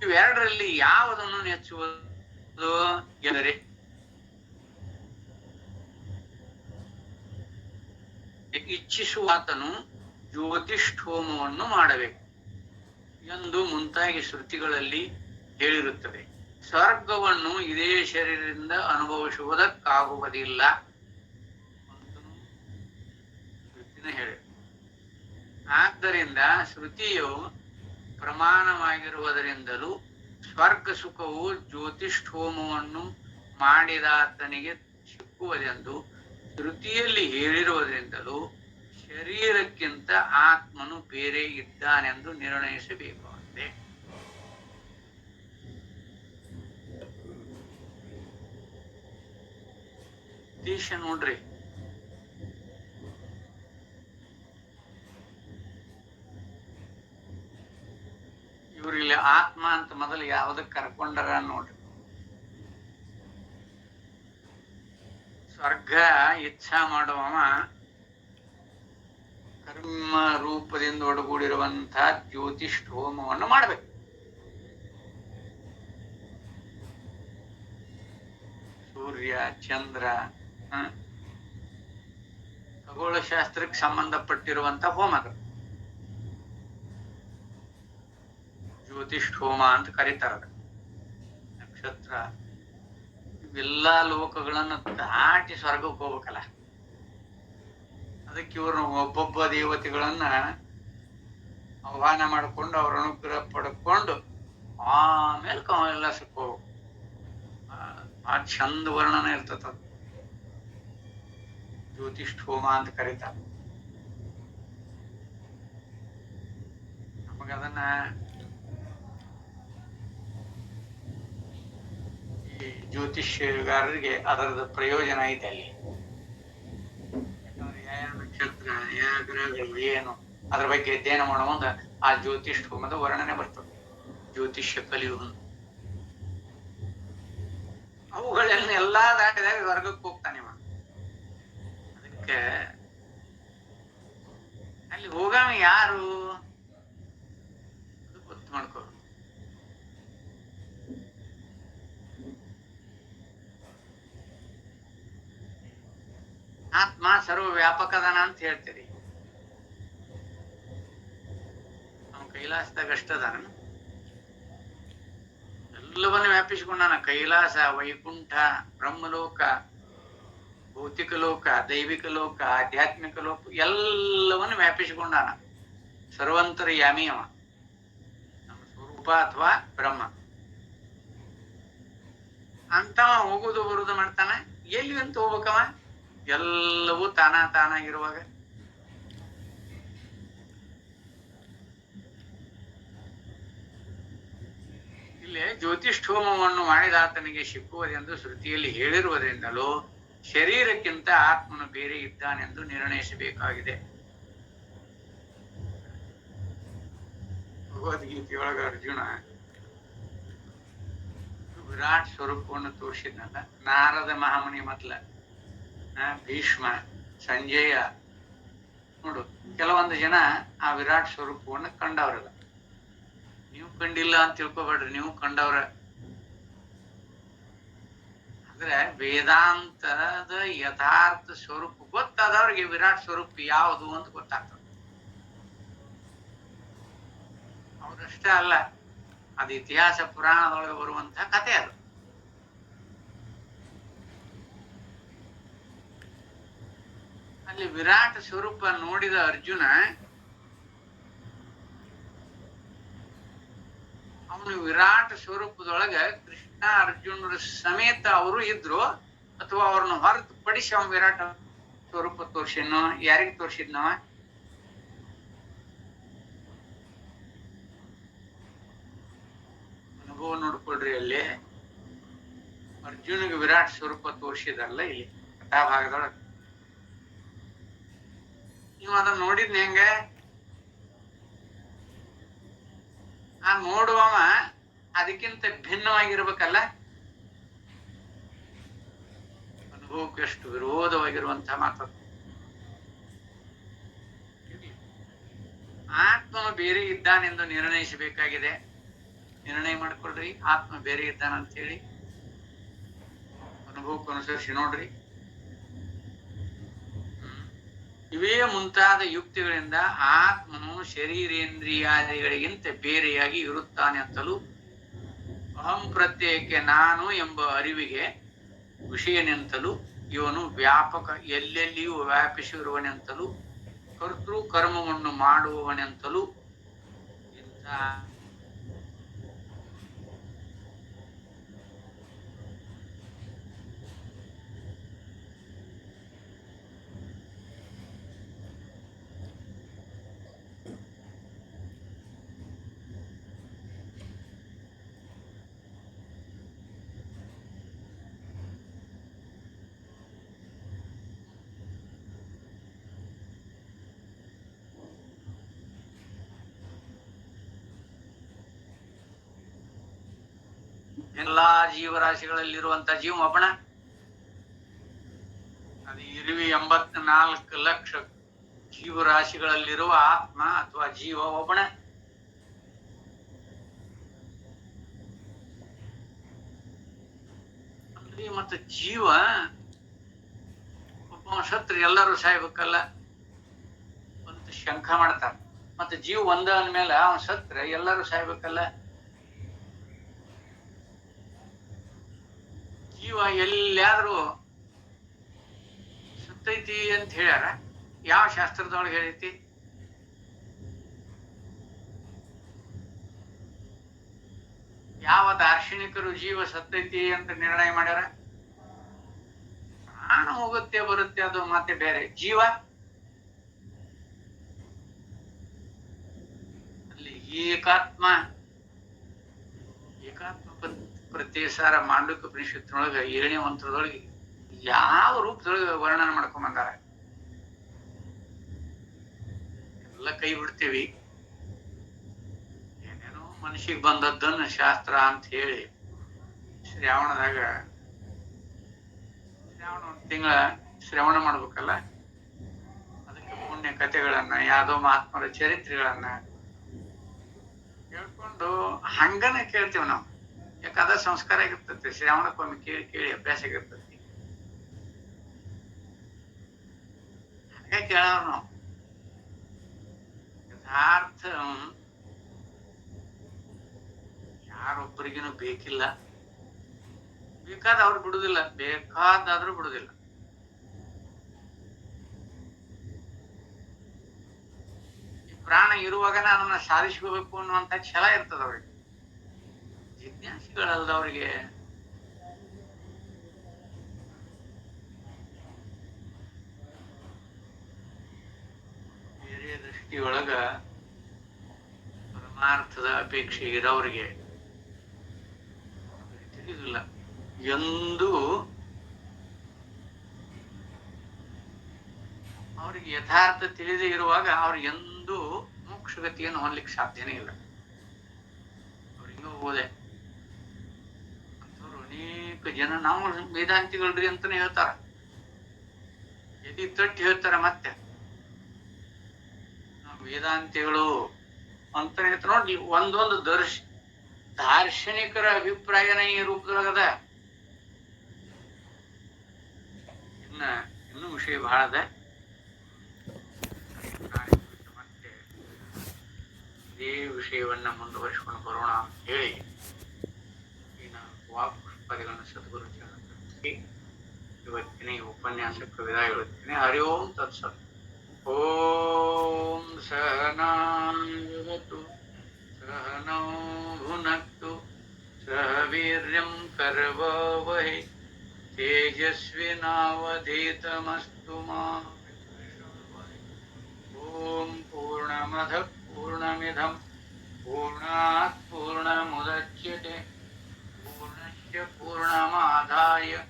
ಇವೆರಡರಲ್ಲಿ ಯಾವುದನ್ನು ನೆಚ್ಚುವುದು ಎಂದರೆ ಇಚ್ಛಿಸುವಾತನು ಜ್ಯೋತಿಷ್ಠೋಮವನ್ನು ಮಾಡಬೇಕು ಎಂದು ಮುಂತಾಗಿ ಶ್ರುತಿಗಳಲ್ಲಿ ಹೇಳಿರುತ್ತದೆ. ಸ್ವರ್ಗವನ್ನು ಇದೇ ಶರೀರದಿಂದ ಅನುಭವಿಸುವುದಕ್ಕಾಗುವುದಿಲ್ಲ ಅಂತನೂ ಶ್ರುತಿನೇ ಹೇಳಿ. ಆದ್ದರಿಂದ ಶ್ರುತಿಯು ಪ್ರಮಾಣವಾಗಿರುವುದರಿಂದಲೂ ಸ್ವರ್ಗ ಸುಖವು ಜ್ಯೋತಿಷ್ಠೋಮವನ್ನು ಮಾಡಿದಾತನಿಗೆ ಸಿಕ್ಕುವುದೆಂದು ಶ್ರುತಿಯಲ್ಲಿ ಹೇಳಿರುವುದರಿಂದಲೂ ಶರೀರಕ್ಕಿಂತ ಆತ್ಮನು ಬೇರೆ ಇದ್ದಾನೆಂದು ನಿರ್ಣಯಿಸಬೇಕಾಗಿದೆ. ದೇಶ ನೋಡ್ರಿ, ಇವ್ರಿಲ್ಲಿ ಆತ್ಮ ಅಂತ ಮೊದಲು ಯಾವ್ದಕ್ ಕರ್ಕೊಂಡರ ನೋಡ್ರಿ. ಸ್ವರ್ಗ ಇಚ್ಛಾ ಮಾಡುವವ ಕರ್ಮ ರೂಪದಿಂದ ಒಡಗೂಡಿರುವಂತಹ ಜ್ಯೋತಿಷ್ಠೋಮವನ್ನು ಮಾಡ್ಬೇಕು. ಸೂರ್ಯ, ಚಂದ್ರ, ಖಗೋಳಶಾಸ್ತ್ರಕ್ಕೆ ಸಂಬಂಧಪಟ್ಟಿರುವಂತ ಹೋಮದ ಜ್ಯೋತಿಷ್ಠೋಮ ಅಂತ ಕರೀತಾರ. ನಕ್ಷತ್ರ ಇವೆಲ್ಲಾ ಲೋಕಗಳನ್ನು ದಾಟಿ ಸ್ವರ್ಗಕ್ಕೆ ಹೋಗ್ಬೇಕಲ್ಲ, ಅದಕ್ಕೆ ಇವ್ರನ್ನ ಒಬ್ಬೊಬ್ಬ ದೇವತೆಗಳನ್ನ ಆಹ್ವಾನ ಮಾಡಿಕೊಂಡು ಅವ್ರ ಅನುಗ್ರಹ ಪಡ್ಕೊಂಡು ಆಮೇಲೆ ಕೈಲಾಸಕ್ಕೆ ಹೋಗ್ಬೇಕು. ಆ ಚಂದ ವರ್ಣನ ಇರ್ತದ, ಜ್ಯೋತಿಷ್ಠೋಮ ಅಂತ ಕರೀತಾರ. ನಮಗದನ್ನ ಈ ಜ್ಯೋತಿಷ್ಯಗಾರರಿಗೆ ಅದರದ ಪ್ರಯೋಜನ ಐತೆ ಅಲ್ಲಿ. ಯಾಕಂದ್ರೆ ಯಾವ ನಕ್ಷತ್ರ, ಯಾವ ಗ್ರಹಗಳು ಏನು ಅದ್ರ ಬಗ್ಗೆ ಅಧ್ಯಯನ ಮಾಡೋ ಮುಂದ ಆ ಜ್ಯೋತಿಷ್ಠೋಮದ ವರ್ಣನೆ ಬರ್ತದೆ. ಜ್ಯೋತಿಷ್ಯ ಕಲಿಯುವುದು ಅವುಗಳೆಲ್ಲ ಎಲ್ಲಾ ದಾಟಿದಾಗ ವರ್ಗಕ್ಕೆ ಹೋಗ್ತಾನೆ. ಅದಕ್ಕೆ ಅಲ್ಲಿ ಹೋಗಾಮ ಯಾರು ಗೊತ್ತು ಮಾಡ್ಕೋ. ಆತ್ಮ ಸರ್ವ ವ್ಯಾಪಕದನ ಅಂತ ಹೇಳ್ತೀರಿ. ಅವನು ಕೈಲಾಸದಾಗ ಅಷ್ಟದಾನ, ಎಲ್ಲವನ್ನ ವ್ಯಾಪಿಸಿಕೊಂಡಾನ. ಕೈಲಾಸ, ವೈಕುಂಠ, ಬ್ರಹ್ಮಲೋಕ, ಭೌತಿಕ ಲೋಕ, ದೈವಿಕ ಲೋಕ, ಆಧ್ಯಾತ್ಮಿಕ ಲೋಕ ಎಲ್ಲವನ್ನು ವ್ಯಾಪಿಸಿಕೊಂಡಾನ. ಸರ್ವಂತರ್ಯಾಮಿ ಅವ, ನಮ್ಮ ಸ್ವರೂಪ ಅಥವಾ ಬ್ರಹ್ಮ ಅಂತವ. ಹೋಗುದು ಬರುದು ಮಾಡ್ತಾನ. ಎಲ್ಲಿ ಅಂತ ಹೋಗ್ಬೇಕವ? ಎಲ್ಲವೂ ತಾನಾಗಿರುವಾಗ. ಇಲ್ಲಿ ಜ್ಯೋತಿಷ್ಠೋಮವನ್ನು ಮಾಡಿದಾತನಿಗೆ ಸಿಕ್ಕುವುದೆಂದು ಶ್ರುತಿಯಲ್ಲಿ ಹೇಳಿರುವುದರಿಂದಲೂ ಶರೀರಕ್ಕಿಂತ ಆತ್ಮನು ಬೇರೆ ಇದ್ದಾನೆಂದು ನಿರ್ಣಯಿಸಬೇಕಾಗಿದೆ. ಭಗವದ್ಗೀತೆಯೊಳಗ ಅರ್ಜುನ ವಿರಾಟ್ ಸ್ವರೂಪವನ್ನು ತೋರಿಸಿದ್ನಲ್ಲ. ನಾರದ ಮಹಾಮುನಿ ಮೊದಲ, ಭೀಷ್ಮ, ಸಂಜಯ, ನೋಡು ಕೆಲವೊಂದು ಜನ ಆ ವಿರಾಟ್ ಸ್ವರೂಪವನ್ನು ಕಂಡವ್ರಲ್ಲ. ನೀವು ಕಂಡಿಲ್ಲ ಅಂತ ತಿಳ್ಕೊಬೇಡ್ರಿ, ನೀವು ಕಂಡವ್ರ. ಅಂದ್ರೆ ವೇದಾಂತದ ಯಥಾರ್ಥ ಸ್ವರೂಪ ಗೊತ್ತಾದವ್ರಿಗೆ ವಿರಾಟ್ ಸ್ವರೂಪ ಯಾವುದು ಅಂತ ಗೊತ್ತಾಗ್ತದೆ. ಅವ್ರಷ್ಟೇ ಅಲ್ಲ, ಅದು ಇತಿಹಾಸ ಪುರಾಣದೊಳಗೆ ಬರುವಂತಹ ಕಥೆ. ಅದು ಅಲ್ಲಿ ವಿರಾಟ್ ಸ್ವರೂಪ ನೋಡಿದ ಅರ್ಜುನ ಅವನು ವಿರಾಟ್ ಸ್ವರೂಪದೊಳಗ ಕೃಷ್ಣ ಅರ್ಜುನರ ಸಮೇತ ಅವರು ಇದ್ರು, ಅಥವಾ ಅವ್ರನ್ನ ಹೊರತುಪಡಿಸಿ ಅವನು ವಿರಾಟ್ ಸ್ವರೂಪ ತೋರ್ಸಿದ್ನೋ? ಯಾರಿಗೆ ತೋರ್ಸಿದ್ನವ? ಅನುಭವ ನೋಡ್ಕೊಳ್ರಿ. ಅಲ್ಲಿ ಅರ್ಜುನಿಗೆ ವಿರಾಟ್ ಸ್ವರೂಪ ತೋರಿಸಿದಾರಲ್ಲ ಇಲ್ಲಿ ಕಥಾಭಾಗದೊಳಗೆ, ನೀವು ಅದನ್ನ ನೋಡಿದ್ನ ಹೆಂಗ? ಆ ನೋಡುವವ ಅದಕ್ಕಿಂತ ಭಿನ್ನವಾಗಿರ್ಬೇಕಲ್ಲ. ಅನುಭವಕ್ಕೆ ಎಷ್ಟು ವಿರೋಧವಾಗಿರುವಂತಹ ಮಾತದು. ಆತ್ಮನು ಬೇರೆ ಇದ್ದಾನೆಂದು ನಿರ್ಣಯಿಸಬೇಕಾಗಿದೆ. ನಿರ್ಣಯ ಮಾಡ್ಕೊಳ್ರಿ, ಆತ್ಮ ಬೇರೆ ಇದ್ದಾನಂತ ಹೇಳಿ ಅನುಭವಕ್ಕೆ ಅನುಸರಿಸಿ ನೋಡ್ರಿ. ಇವೇ ಮುಂತಾದ ಯುಕ್ತಿಗಳಿಂದ ಆತ್ಮನು ಶರೀರೇಂದ್ರಿಯಾದಿಗಳಿಗಿಂತ ಬೇರೆಯಾಗಿ ಇರುತ್ತಾನೆ ಅಂತಲೂ, ಅಹಂ ಪ್ರತ್ಯಯಕ್ಕೆ ನಾನು ಎಂಬ ಅರಿವಿಗೆ ವಿಷಯನೆಂತಲೂ, ಇವನು ವ್ಯಾಪಕ ಎಲ್ಲೆಲ್ಲಿಯೂ ವ್ಯಾಪಿಸಿರುವನೆಂತಲೂ, ಕರ್ತೃ ಕರ್ಮವನ್ನು ಮಾಡುವವನೆಂತಲೂ, ಇಂಥ ಎಲ್ಲಾ ಜೀವರಾಶಿಗಳಲ್ಲಿರುವಂತ ಜೀವ ಒಬ್ಬಣ. ಅದು ಇರುವಿ 84 ಲಕ್ಷ ಜೀವರಾಶಿಗಳಲ್ಲಿರುವ ಆತ್ಮ ಅಥವಾ ಜೀವ ಒಬ್ಬಣ. ಅಂದ್ರೆ ಮತ್ತೆ ಜೀವ ಒಬ್ಬ ಸತ್ರ ಎಲ್ಲರೂ ಸಾಯ್ಬೇಕಲ್ಲ ಅಂತ ಶಂಕ ಮಾಡ್ತಾರ. ಮತ್ತೆ ಜೀವ ಒಂದ ಅಂದ್ಮೇಲೆ ಅವನ್ ಸತ್ರ ಎಲ್ಲರೂ ಸಾಯ್ಬೇಕಲ್ಲ. ಜೀವ ಎಲ್ಲಾದ್ರೂ ಸತ್ತೈತಿ ಅಂತ ಹೇಳ್ಯಾರ? ಯಾವ ಶಾಸ್ತ್ರದೊಳಗೆ ಹೇಳೈತಿ? ಯಾವ ದಾರ್ಶನಿಕರು ಜೀವ ಸತ್ತೈತಿ ಅಂತ ನಿರ್ಣಯ ಮಾಡ್ಯಾರ? ಪ್ರಾಣ ಹೋಗುತ್ತೆ ಬರುತ್ತೆ ಅದು ಮತ್ತೆ ಬೇರೆ. ಜೀವ ಅಲ್ಲಿ ಏಕಾತ್ಮ ಪ್ರತ್ಯೇಸಾರ ಮಾಂಡೂಕ್ಯ ಉಪನಿಷತ್ತಿನೊಳಗ 7ನೇ ಮಂತ್ರದೊಳಗೆ ಯಾವ ರೂಪದೊಳಗೆ ವರ್ಣನೆ ಮಾಡ್ಕೊಂಡ್ ಬಂದಾರ. ಎಲ್ಲ ಕೈ ಬಿಡ್ತೀವಿ, ಏನೇನೋ ಮನಸ್ಸಿಗೆ ಬಂದದ್ದನ್ನ ಶಾಸ್ತ್ರ ಅಂತ ಹೇಳಿ ಶ್ರಾವಣದಾಗ ತಿಂಗಳ ಶ್ರವಣ ಮಾಡ್ಬೇಕಲ್ಲ, ಅದಕ್ಕೆ ಪುಣ್ಯ ಕಥೆಗಳನ್ನ ಯಾವ್ದೋ ಮಹಾತ್ಮರ ಚರಿತ್ರೆಗಳನ್ನ ಕೇಳ್ಕೊಂಡು ಹಂಗನ ಕೇಳ್ತೀವಿ ನಾವು. ಯಾಕಂದ್ರೆ ಸಂಸ್ಕಾರ ಆಗಿರ್ತೈತಿ, ಶ್ರಾವಣಕ್ಕೊಮ್ಮೆ ಕೇಳಿ ಕೇಳಿ ಅಭ್ಯಾಸ ಆಗಿರ್ತೈತಿ. ಹಾಗೆ ಕೇಳೋರು ನಾವು. ಯಥಾರ್ಥ ಯಾರೊಬ್ಬರಿಗೇನು ಬೇಕಿಲ್ಲ, ಬೇಕಾದವ್ರು ಬಿಡುದಿಲ್ಲ, ಬೇಕಾದಾದ್ರೂ ಬಿಡುದಿಲ್ಲ. ಈ ಪ್ರಾಣ ಇರುವಾಗನ ಅದನ್ನ ಸಾಧಿಸ್ಕೋಬೇಕು ಅನ್ನುವಂತ ಛಲ ಇರ್ತದ ಅವ್ರಿಗೆ. ಜಿಜ್ಞಾಸಿಗಳಲ್ದವ್ರಿಗೆ ಬೇರೆ ದೃಷ್ಟಿಯೊಳಗ ಪರಮಾರ್ಥದ ಅಪೇಕ್ಷೆ ಇರೋವ್ರಿಗೆ ತಿಳಿದಿಲ್ಲ. ಎಂದು ಅವ್ರಿಗೆ ಯಥಾರ್ಥ ತಿಳಿದೇ ಇರುವಾಗ ಅವ್ರಿಗೆ ಎಂದೂ ಮೋಕ್ಷಗತಿಯನ್ನು ಹೊಂದಲಿಕ್ಕೆ ಸಾಧ್ಯನೇ ಇಲ್ಲ. ಅವ್ರಿಗೆ ಹೋದೆ ಅಂಥವ್ರು ಅನೇಕ ಜನ ನಾವು ವೇದಾಂತಿಗಳ್ರಿ ಅಂತಾನೆ ಹೇಳ್ತಾರ, ಎದಿ ತಟ್ಟಿ ಹೇಳ್ತಾರ. ಮತ್ತೆ ನಾವು ವೇದಾಂತಿಗಳು ಅಂತಾನೆ ಹೇಳ್ತಾರ. ನೋಡಿ, ಒಂದೊಂದು ದಾರ್ಶನಿಕರ ಅಭಿಪ್ರಾಯನ ಈ ರೂಪದೊಳಗದ. ಇನ್ನೂ ವಿಷಯ ಬಹಳ ಅದ. ಮತ್ತೆ ಇದೇ ವಿಷಯವನ್ನ ಮುಂದುವರಿಸಿಕೊಂಡು ಬರೋಣ ಅಂತ ಹೇಳಿ ಈ ವಾಕ್ ಪುಷ್ಪಾದಿಗಳನ್ನು ಸದ್ಗುರು ಚರಣಕ್ಕೆ ಇವತ್ತಿನ ಈ ಉಪನ್ಯಾಸಕ್ಕೆ ವಿದಾಯ ಹೇಳುತ್ತೇನೆ. ಹರಿ ಓಂ ತತ್ಸತ್. ಓಂ ಸಹನಾವತು ಸಹನೋ ಭುನಕ್ತು ಸಹ ವೀರ್ಯಂ ಕರ್ವಾವಹೈ ತೇಜಸ್ವಿನಾವಧೀತಮಸ್ತು ಮಾ ವಿದ್ವಿಷಾವಹೈ. ಓಂ ಪೂರ್ಣಮದಃ ಪೂರ್ಣಮಿದಂ ಪೂರ್ಣಾತ್ ಪೂರ್ಣಮುದಚ್ಯತೆ पूर्णाय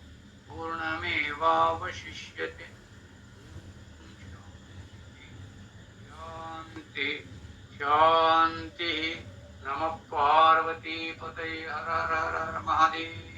पूर्णमेवावशिष्यते। शांति शांति। नमः पार्वती पतये। हर हर हर हर महादेव।